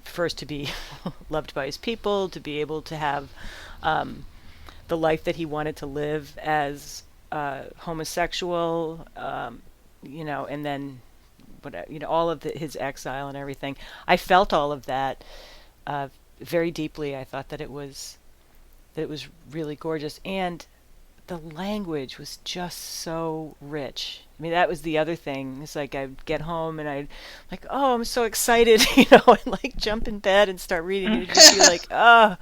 first to be loved by his people, to be able to have the life that he wanted to live as homosexual, and then, all of his exile and everything. I felt all of that very deeply. I thought that it was really gorgeous, and the language was just so rich. I mean, that was the other thing. It's like I'd get home and I'd oh, I'm so excited, and jump in bed and start reading. And it'd just be like, oh.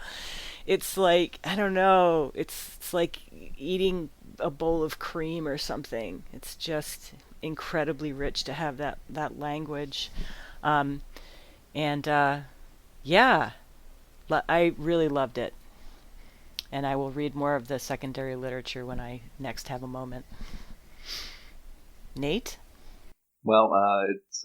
It's like, I don't know, it's like eating a bowl of cream or something. It's just incredibly rich to have that language. Yeah, I really loved it. And I will read more of the secondary literature when I next have a moment. Nate? Well, it's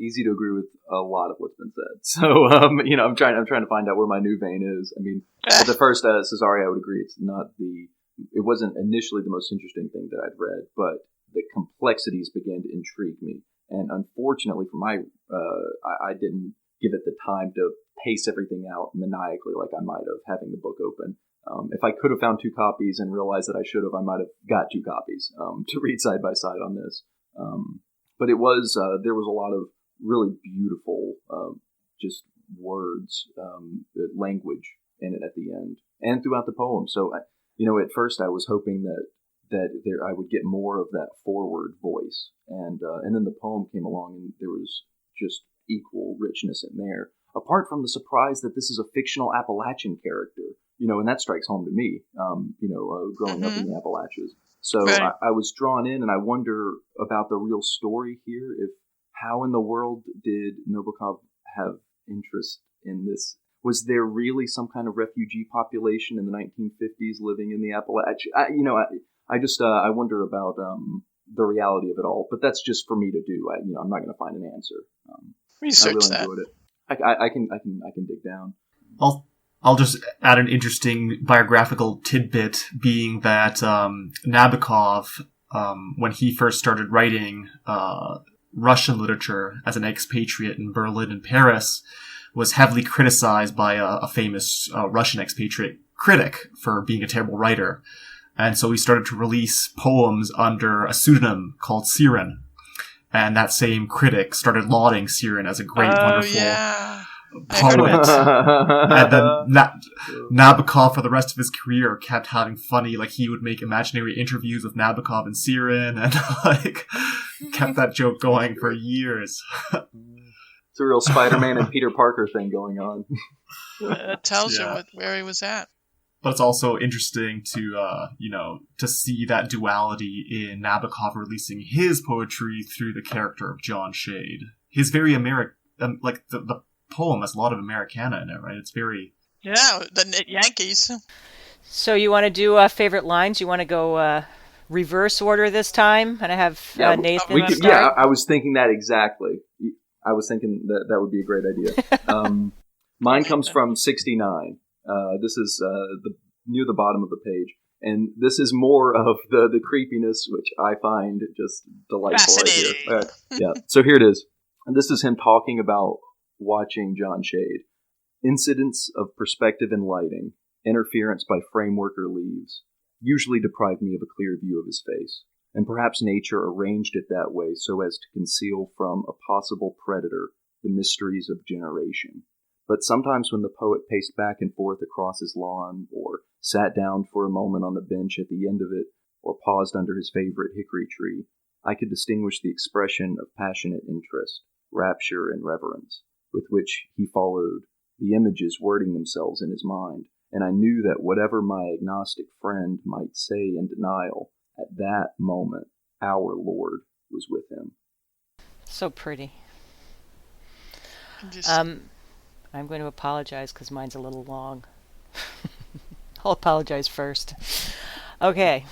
easy to agree with a lot of what's been said. So, I'm trying to find out where my new vein is. I mean, at the first, Cesare, I would agree. It wasn't initially the most interesting thing that I'd read, but the complexities began to intrigue me. And unfortunately for I didn't give it the time to pace everything out maniacally like I might have, having the book open. If I could have found 2 copies and realized that I should have, I might have got 2 copies to read side by side on this. But it was there was a lot of really beautiful just words, language in it at the end and throughout the poem. So, at first I was hoping that I would get more of that forward voice, and then the poem came along and there was just equal richness in there. Apart from the surprise that this is a fictional Appalachian character, and that strikes home to me, growing up in the Appalachians. So right. I was drawn in, and I wonder about the real story here. How in the world did Nabokov have interest in this? Was there really some kind of refugee population in the 1950s living in the Appalachian? I wonder about the reality of it all. But that's just for me to do. I'm not going to find an answer. Research I really that. enjoyed it. I can dig down. I'll just add an interesting biographical tidbit, being that Nabokov, when he first started writing Russian literature as an expatriate in Berlin and Paris, was heavily criticized by a famous Russian expatriate critic for being a terrible writer. And so he started to release poems under a pseudonym called Siren. And that same critic started lauding Siren as a great, wonderful poet. And then Nabokov, for the rest of his career, kept having funny, like, he would make imaginary interviews with Nabokov and Siren, and like kept that joke going for years. It's a real Spider-Man and Peter Parker thing going on. It tells you where he was at. But it's also interesting to, to see that duality in Nabokov releasing his poetry through the character of John Shade. His very the poem has a lot of Americana in it, right? It's very... Yeah, the Yankees. So you want to do favorite lines? You want to go reverse order this time? And I have Nathan start? Yeah, I was thinking that exactly. I was thinking that would be a great idea. Mine comes from 69. This is near the bottom of the page. And this is more of the creepiness, which I find just delightful. Fascinating. Yeah. So here it is. And this is him talking about watching John Shade. Incidents of perspective and lighting, interference by framework or leaves, usually deprive me of a clear view of his face. And perhaps nature arranged it that way so as to conceal from a possible predator the mysteries of generation. But sometimes when the poet paced back and forth across his lawn, or sat down for a moment on the bench at the end of it, or paused under his favorite hickory tree, I could distinguish the expression of passionate interest, rapture, and reverence, with which he followed the images wording themselves in his mind, and I knew that whatever my agnostic friend might say in denial, at that moment, our Lord was with him. So pretty. I'm going to apologize because mine's a little long. I'll apologize first. Okay.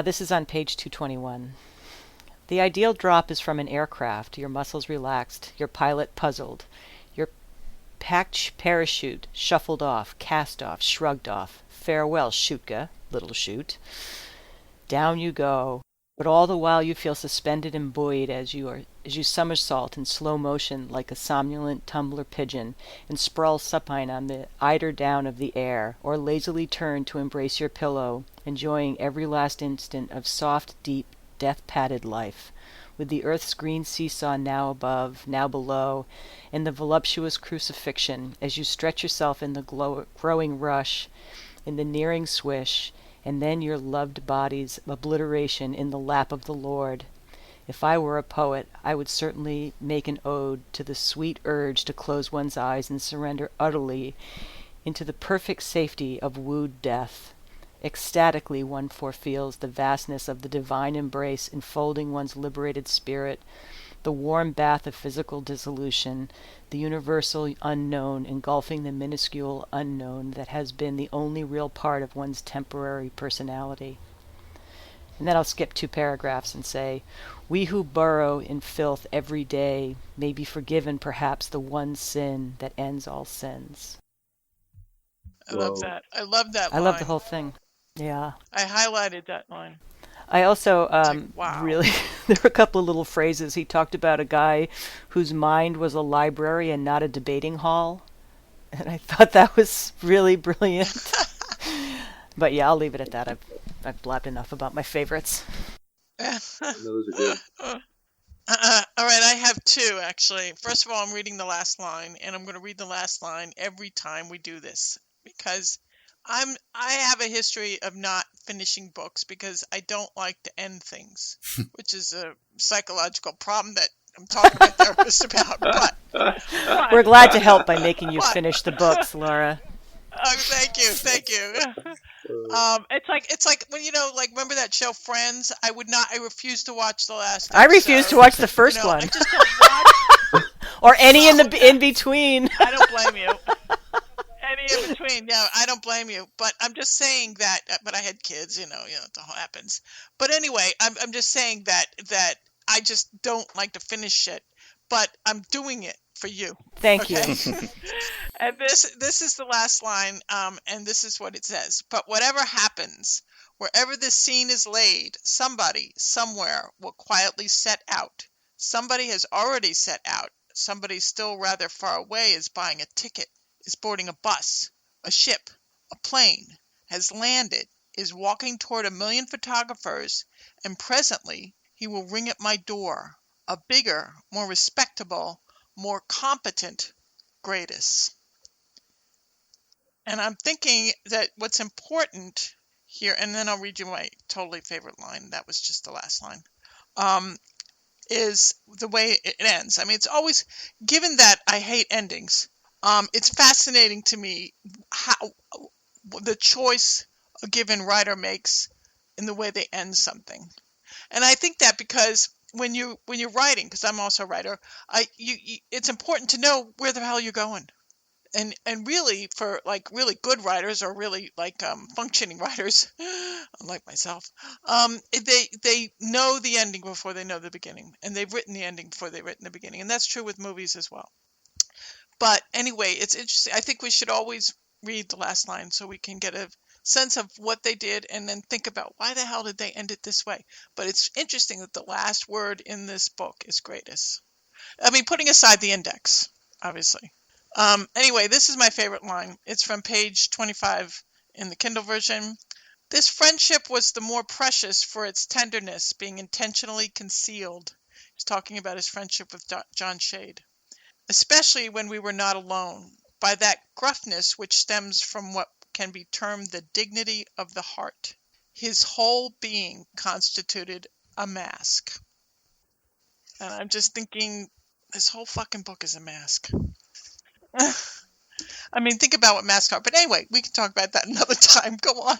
This is on page 221. The ideal drop is from an aircraft, your muscles relaxed, your pilot puzzled, your packed parachute shuffled off, cast off, shrugged off. Farewell, Shutka, little shoot. Down you go, but all the while you feel suspended and buoyed as you somersault in slow motion like a somnolent tumbler pigeon and sprawl supine on the eider down of the air, or lazily turn to embrace your pillow, enjoying every last instant of soft, deep, death-padded life, with the earth's green seesaw now above, now below, and the voluptuous crucifixion as you stretch yourself in the growing rush, in the nearing swish, and then your loved body's obliteration in the lap of the Lord. If I were a poet, I would certainly make an ode to the sweet urge to close one's eyes and surrender utterly into the perfect safety of wooed death. Ecstatically one forefeels the vastness of the divine embrace enfolding one's liberated spirit, the warm bath of physical dissolution, the universal unknown engulfing the minuscule unknown that has been the only real part of one's temporary personality. And then I'll skip 2 paragraphs and say, we who burrow in filth every day may be forgiven perhaps the one sin that ends all sins. I love that. I love that line. I love the whole thing. Yeah. I highlighted that line. I also wow. Really, there were a couple of little phrases. He talked about a guy whose mind was a library and not a debating hall. And I thought that was really brilliant. But yeah, I'll leave it at that. I've blabbed enough about my favorites. Those are good. All right, I have 2, actually. First of all, I'm reading the last line, and I'm going to read the last line every time we do this, because I have a history of not finishing books because I don't like to end things, which is a psychological problem that I'm talking to my therapist about. But we're glad to help by making you finish the books, Laura. Oh, thank you. It's like when remember that show Friends? I refuse to watch the last episode. I refuse to watch the first one. I just don't watch. or any in between. I don't blame you. Any in between, yeah, I don't blame you. But I'm just saying that. But I had kids, it all happens. But anyway, I'm just saying that I just don't like to finish it. But I'm doing it for you. Thank you. And this is the last line, and this is what it says. But whatever happens, wherever this scene is laid, somebody, somewhere will quietly set out. Somebody has already set out. Somebody still rather far away is buying a ticket, is boarding a bus, a ship, a plane, has landed, is walking toward 1,000,000 photographers, and presently he will ring at my door, a bigger, more respectable, more competent Greatest. And I'm thinking that what's important here, and then I'll read you my totally favorite line, that was just the last line, is the way it ends. I mean, it's always, given that I hate endings, it's fascinating to me how the choice a given writer makes in the way they end something. And I think that because when you're writing, because I'm also a writer, it's important to know where the hell you're going. And really, for like really good writers or really like functioning writers, unlike myself, they know the ending before they know the beginning, and they've written the ending before they've written the beginning, and that's true with movies as well. But anyway, it's interesting. I think we should always read the last line so we can get a sense of what they did and then think about why the hell did they end it this way. But it's interesting that the last word in this book is greatest. I mean, putting aside the index, obviously. Anyway, this is my favorite line. It's from page 25 in the Kindle version. This friendship was the more precious for its tenderness being intentionally concealed. He's talking about his friendship with John Shade. Especially when we were not alone, by that gruffness which stems from what can be termed the dignity of the heart. His whole being constituted a mask. And I'm just thinking, this whole fucking book is a mask. I mean, think about what masks are. But anyway, we can talk about that another time. Go on.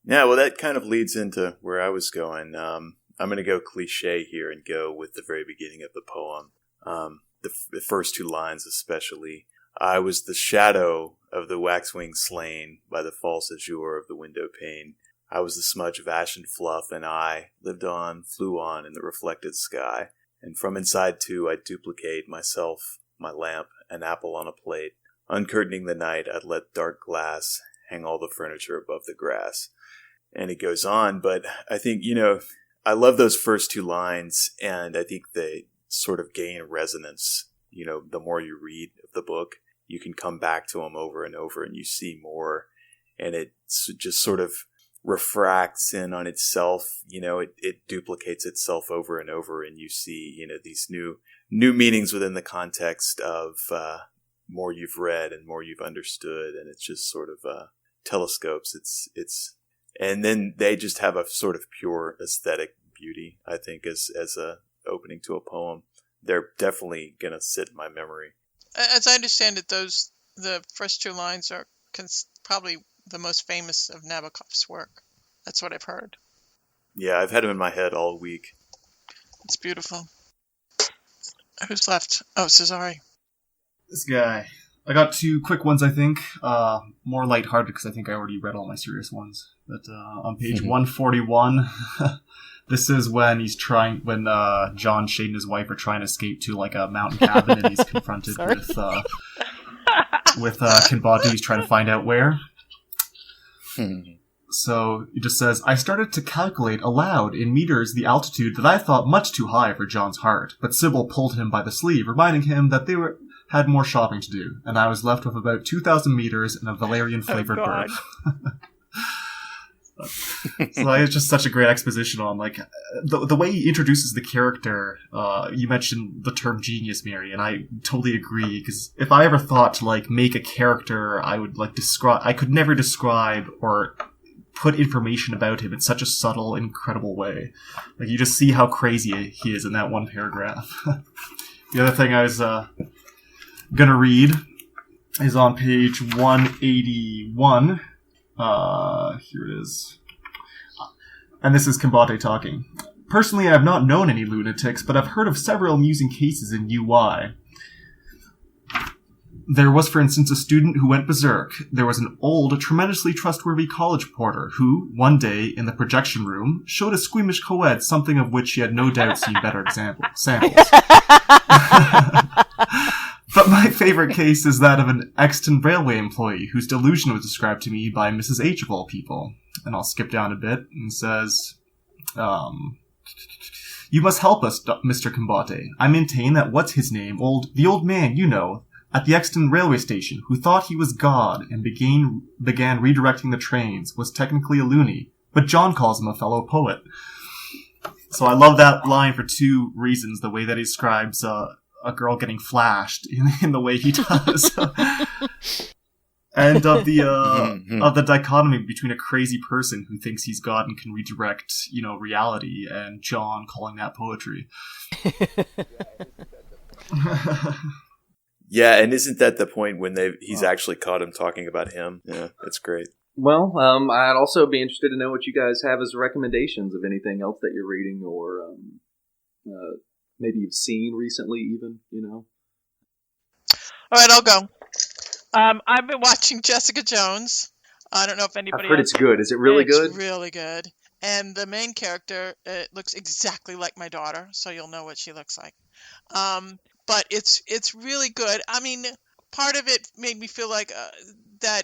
Yeah, well, that kind of leads into where I was going. I'm going to go cliche here and go with the very beginning of the poem. The first two lines especially. I was the shadow of the waxwing slain by the false azure of the window pane. I was the smudge of ashen fluff, and I lived on, flew on in the reflected sky. And from inside too I'd duplicate myself, my lamp, an apple on a plate. Uncurtaining the night, I'd let dark glass hang all the furniture above the grass. And it goes on, but I think, I love those first two lines, and I think they sort of gain resonance. The more you read of the book, you can come back to them over and over, and you see more, and it just sort of refracts in on itself. It duplicates itself over and over, and you see, these new meanings within the context of more you've read and more you've understood, and it's just sort of telescopes. It's and then they just have a sort of pure aesthetic beauty, I think, as a opening to a poem. They're definitely going to sit in my memory. As I understand it, the first two lines are probably the most famous of Nabokov's work. That's what I've heard. Yeah, I've had him in my head all week. It's beautiful. Who's left? Oh, Cesare. This guy. I got two quick ones, I think. More lighthearted because I think I already read all my serious ones. But on page 141, this is when John Shade and his wife are trying to escape to like a mountain cabin, and he's confronted with Kinbadu. He's trying to find out where. So it just says, I started to calculate aloud in meters the altitude that I thought much too high for John's heart, but Sybil pulled him by the sleeve, reminding him that they had more shopping to do, and I was left with about 2,000 meters and a Valerian-flavored berth. So it's just such a great exposition on, like, the way he introduces the character. You mentioned the term genius, Mary, and I totally agree, because if I ever thought to, like, make a character, I would, like, I could never describe or put information about him in such a subtle, incredible way. Like, you just see how crazy he is in that one paragraph. The other thing I was gonna read is on page 181. Here it is. And this is Kimbate talking. Personally, I have not known any lunatics, but I've heard of several amusing cases in UI. There was, for instance, a student who went berserk. There was an old, tremendously trustworthy college porter who, one day, in the projection room, showed a squeamish co-ed something of which she had no doubt seen better samples. But my favorite case is that of an Exton Railway employee whose delusion was described to me by Mrs. H of all people. And I'll skip down a bit and says, "You must help us, Mr. Combate. I maintain that what's his name, the old man, you know, at the Exton railway station, who thought he was God and began redirecting the trains, was technically a loony, but John calls him a fellow poet." So I love that line for two reasons: the way that he describes a girl getting flashed in the way he does, and of the dichotomy between a crazy person who thinks he's God and can redirect, reality, and John calling that poetry. Yeah, and isn't that the point when he's actually caught him talking about him? Yeah, it's great. Well, I'd also be interested to know what you guys have as recommendations of anything else that you're reading, or maybe you've seen recently, even, All right, I'll go. I've been watching Jessica Jones. I don't know if anybody I've heard else... it's good. Is it really good? It's really good. And the main character looks exactly like my daughter, so you'll know what she looks like. But it's really good. I mean, part of it made me feel like that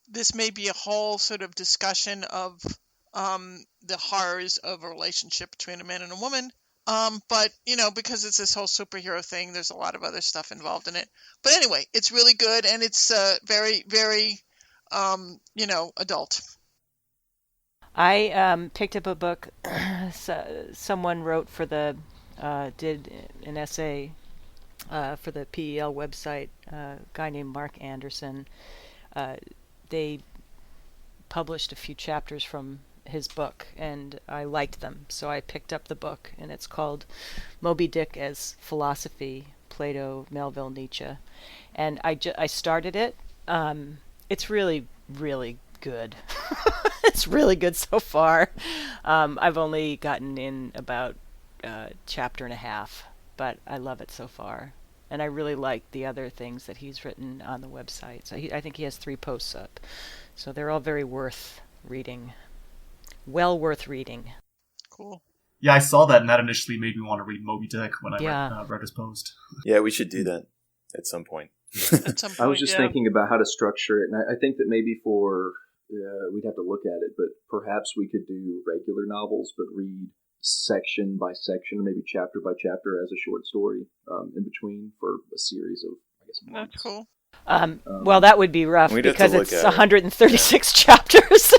this may be a whole sort of discussion of the horrors of a relationship between a man and a woman. But, because it's this whole superhero thing, there's a lot of other stuff involved in it. But anyway, it's really good, and it's very, very, adult. I picked up a book someone wrote for did an essay for the PEL website, a guy named Mark Anderson. They published a few chapters from his book, and I liked them, so I picked up the book, and it's called Moby Dick as Philosophy, Plato, Melville, Nietzsche. And I started it. It's really, really good. It's really good so far. I've only gotten in about chapter and a half, but I love it so far. And I really like the other things that he's written on the website. So I think he has 3 posts up. So they're all very worth reading. Well worth reading. Cool. Yeah, I saw that, and that initially made me want to read Moby Dick when I read his post. Yeah, we should do that at some point. I was just thinking about how to structure it, and I think that maybe we'd have to look at it, but perhaps we could do regular novels, but read section by section, or maybe chapter by chapter as a short story in between for a series of, months. That's cool. Well, that would be rough because it's 136 chapters.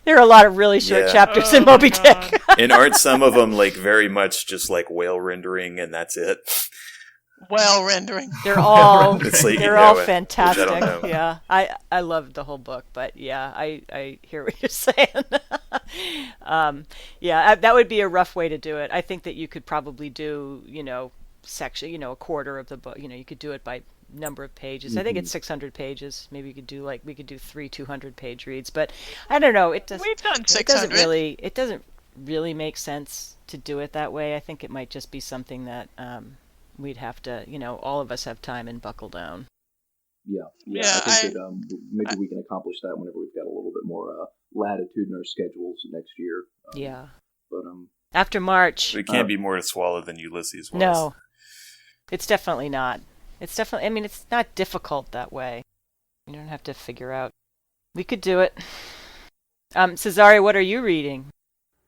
There are a lot of really short chapters in Moby Dick. And aren't some of them very much just whale rendering and that's it? Whale rendering. They're all all I fantastic. don't know. Yeah, I loved the whole book, but yeah, I hear what you're saying. That would be a rough way to do it. I think that you could probably do section, a quarter of the book. You could do it by number of pages. Mm-hmm. I think it's 600 pages. Maybe you could do we could do 3 200-page reads, but I don't know. We've done 600. It doesn't really make sense to do it that way. I think it might just be something that we'd have to, all of us have time and buckle down. Yeah. I think that maybe we can accomplish that whenever we've got a little bit more latitude in our schedules next year. But after March, it can't be more to swallow than Ulysses was. No, it's definitely not. It's definitely. I mean, it's not difficult that way. You don't have to figure out. We could do it. Cesare, what are you reading?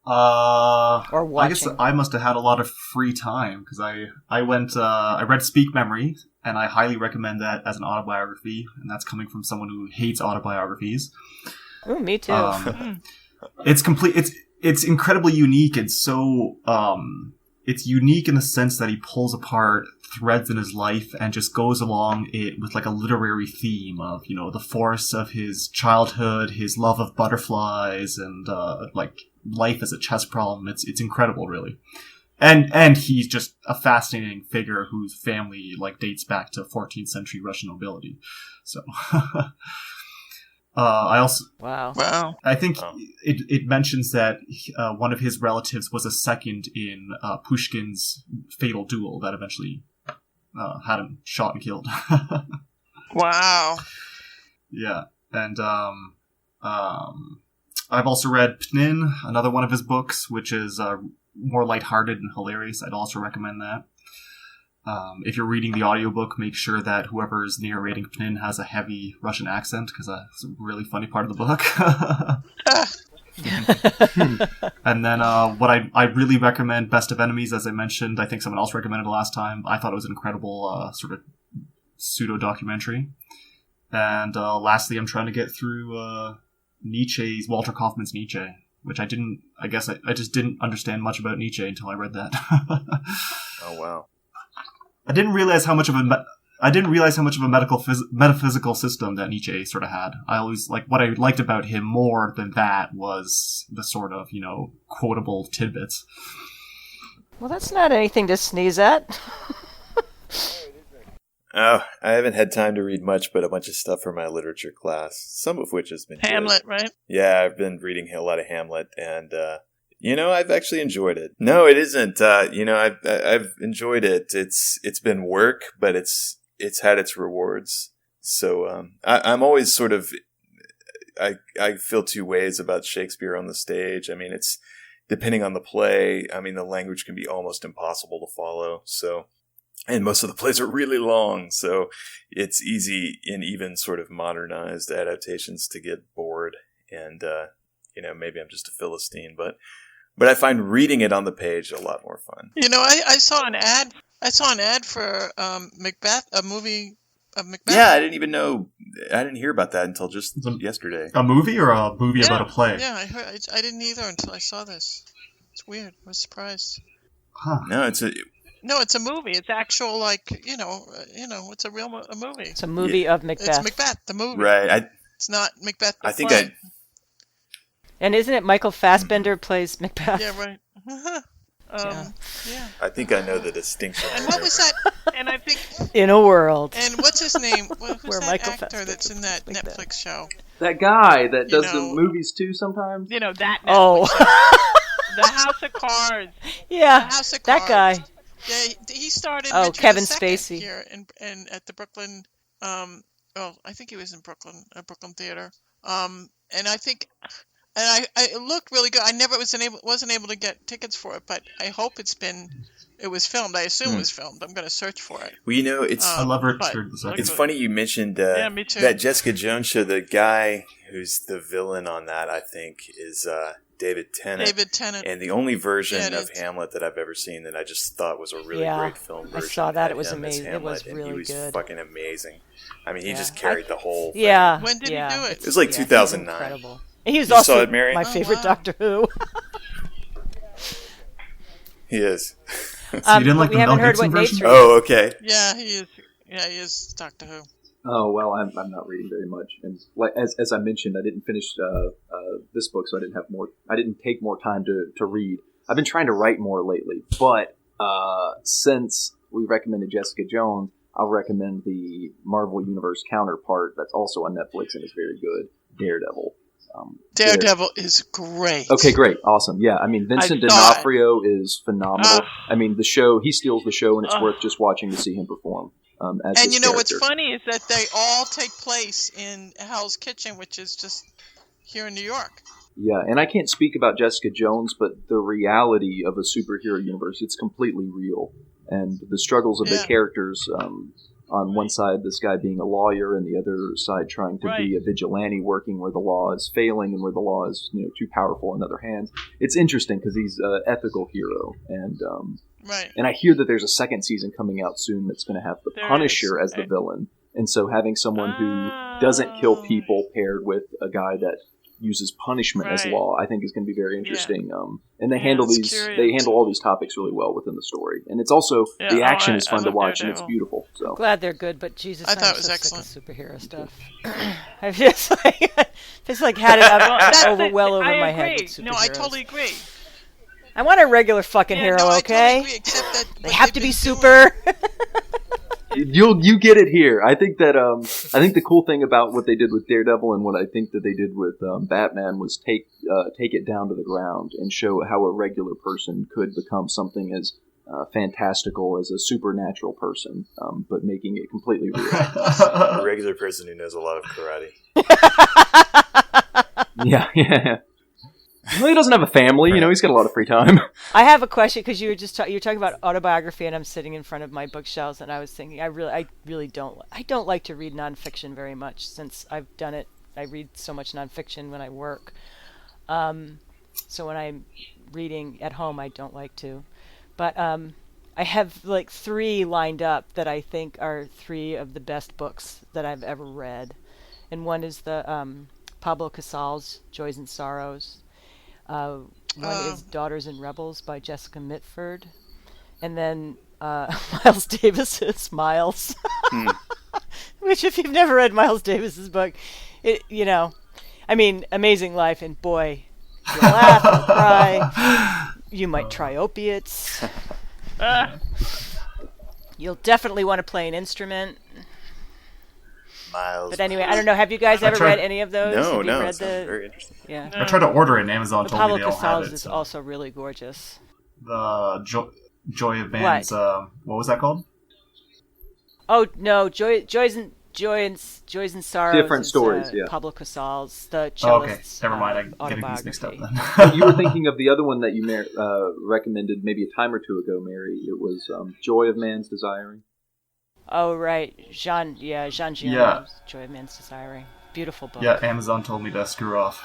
Or watching? I guess I must have had a lot of free time because I read Speak Memory, and I highly recommend that as an autobiography, and that's coming from someone who hates autobiographies. Ooh, me too. It's complete. It's incredibly unique, and so it's unique in the sense that he pulls apart threads in his life and just goes along it with a literary theme of the force of his childhood, his love of butterflies, and life as a chess problem. It's incredible, really. And he's just a fascinating figure whose family dates back to 14th century Russian nobility. So I also Wow. I think it mentions that one of his relatives was a second in Pushkin's fatal duel that eventually had him shot and killed. Wow. Yeah, and I've also read Pnin, another one of his books, which is more lighthearted and hilarious. I'd also recommend that. If you're reading the audiobook, make sure that whoever is narrating Pnin has a heavy Russian accent, because that's a really funny part of the book. And then what I really recommend, Best of Enemies, as I mentioned. I think someone else recommended it last time. I thought it was an incredible sort of pseudo-documentary. And lastly, I'm trying to get through Walter Kaufman's Nietzsche, which I just didn't understand much about Nietzsche until I read that. Oh, wow. I didn't realize how much of a metaphysical system that Nietzsche sort of had. I always what I liked about him more than that was the sort of, quotable tidbits. Well, that's not anything to sneeze at. Oh, I haven't had time to read much but a bunch of stuff for my literature class, some of which has been Hamlet, good. right? Yeah, I've been reading a lot of Hamlet, and I've actually enjoyed it. No, it isn't. I've enjoyed it. It's been work, but it's had its rewards. So I'm always sort of I feel two ways about Shakespeare on the stage. I mean, it's depending on the play. I mean, the language can be almost impossible to follow. So. And most of the plays are really long, so it's easy in even sort of modernized adaptations to get bored. And, maybe I'm just a Philistine, but I find reading it on the page a lot more fun. I saw an ad. I saw an ad for Macbeth, a movie of Macbeth. Yeah, I didn't hear about that until just yesterday. A movie or a movie about a play? Yeah, I didn't either until I saw this. It's weird. I was surprised. Huh. No, it's a movie. It's actual, it's a real movie. It's a movie of Macbeth. It's Macbeth, the movie. Right. It's not Macbeth. I think play. And isn't it Michael Fassbender plays Macbeth? Yeah, right. Yeah. I think I know the distinction. And what was that? And I think In a World. And what's his name? Who's Where that Michael actor Fassbender that's in that Macbeth. Netflix show? That guy that does the movies too sometimes. That. Oh. The House of Cards. Yeah. The House of that Cards. guy. Yeah, he started. Oh, Richard Kevin II Spacey. here in at the Brooklyn. I think he was in Brooklyn, Brooklyn Theater. And I think, it looked really good. I never wasn't able to get tickets for it, but I hope it was filmed. I assume it was filmed. I'm going to search for it. Well, it's I love Richard II. it's funny you mentioned me too. that Jessica Jones show. The guy who's the villain on that, I think, is David Tennant. And the only version of Hamlet that I've ever seen that I just thought was a really great film version. I saw that. It was him as amazing. It Hamlet, was really and he was good. fucking amazing. I mean, he just carried the whole thing. Yeah. When did he do it? It was like 2009. Incredible. And he was You also saw it, Mary? my favorite Doctor Who. He is. So you didn't like we the Mel haven't heard Gibson what Nate's version? reading. Oh, okay. Yeah, he is. Yeah, he is Doctor Who. Oh well, I'm not reading very much, and as I mentioned, I didn't finish this book, so I didn't take more time to read. I've been trying to write more lately, but since we recommended Jessica Jones, I'll recommend the Marvel Universe counterpart that's also on Netflix and is very good, Daredevil. Daredevil is great. Okay, great, awesome. Yeah, I mean Vincent D'Onofrio is phenomenal. I mean the show, he steals the show, and it's worth just watching to see him perform. And you know what's funny is that they all take place in Hell's Kitchen, which is just here in New York. Yeah, and I can't speak about Jessica Jones, but the reality of a superhero universe, it's completely real. And the struggles of the characters, on one side, this guy being a lawyer, and the other side trying to be a vigilante working where the law is failing and where the law is too powerful in other hands. It's interesting because he's an ethical hero. And and I hear that there's a second season coming out soon that's going to have the Punisher as the villain. And so having someone who doesn't kill people paired with a guy that uses punishment as law, I think is going to be very interesting. And they handle all these topics really well within the story. And it's also the action is fun to watch and it's beautiful. So glad they're good, but Jesus, I thought it was so excellent. Sick of superhero stuff. I've just had it over my head. With no, I totally agree. I want a regular fucking hero, no, I okay? totally agree, except that they have to be super. You get it here. I think that I think the cool thing about what they did with Daredevil and what I think that they did with Batman was take it down to the ground and show how a regular person could become something as fantastical as a supernatural person, but making it completely real. A regular person who knows a lot of karate. Yeah. Well, he doesn't have a family, he's got a lot of free time. I have a question because you were talking about autobiography, and I'm sitting in front of my bookshelves, and I was thinking, I really don't like to read nonfiction very much since I've done it. I read so much nonfiction when I work, so when I'm reading at home, I don't like to. But I have like 3 lined up that I think are 3 of the best books that I've ever read, and one is the Pablo Casal's Joys and Sorrows. One is Daughters and Rebels by Jessica Mitford. And then Miles Davis's Miles. Which, if you've never read Miles Davis's book, Amazing Life, and boy, you'll laugh, you'll cry. You might try opiates. You'll definitely want to play an instrument. Miles. But anyway, I don't know. Have you guys ever read any of those? No, read it sounds very interesting. Yeah. I tried to order it, and Amazon The told Pablo me they don't have Casals it. is So. also really gorgeous. The Joy of Man's, what was that called? Oh no, Joys and Sorrows. Different stories, yeah. Pablo Casals, the Okay, cellist. never mind. I'm getting these mixed up autobiography. then. You were thinking of the other one that you recommended maybe a time or two ago, Mary. It was Joy of Man's Desiring. Oh right, Jean Giono's Yeah. Joy of Man's Desiring. Beautiful book. Yeah, Amazon told me to screw off.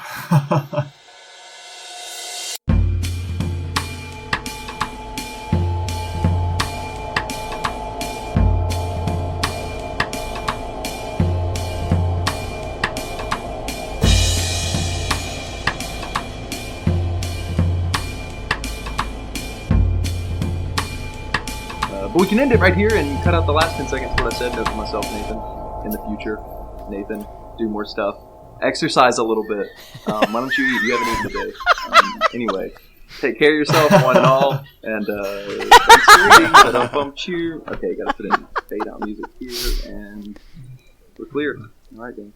But we can end it right here and cut out the last 10 seconds of what I said. Note to myself, Nathan, in the future. Nathan, do more stuff. Exercise a little bit. Why don't you eat? You haven't eaten today. Anyway, take care of yourself, one and all. And thanks for reading. Okay, gotta put in fade out music here, and we're clear. All right, then.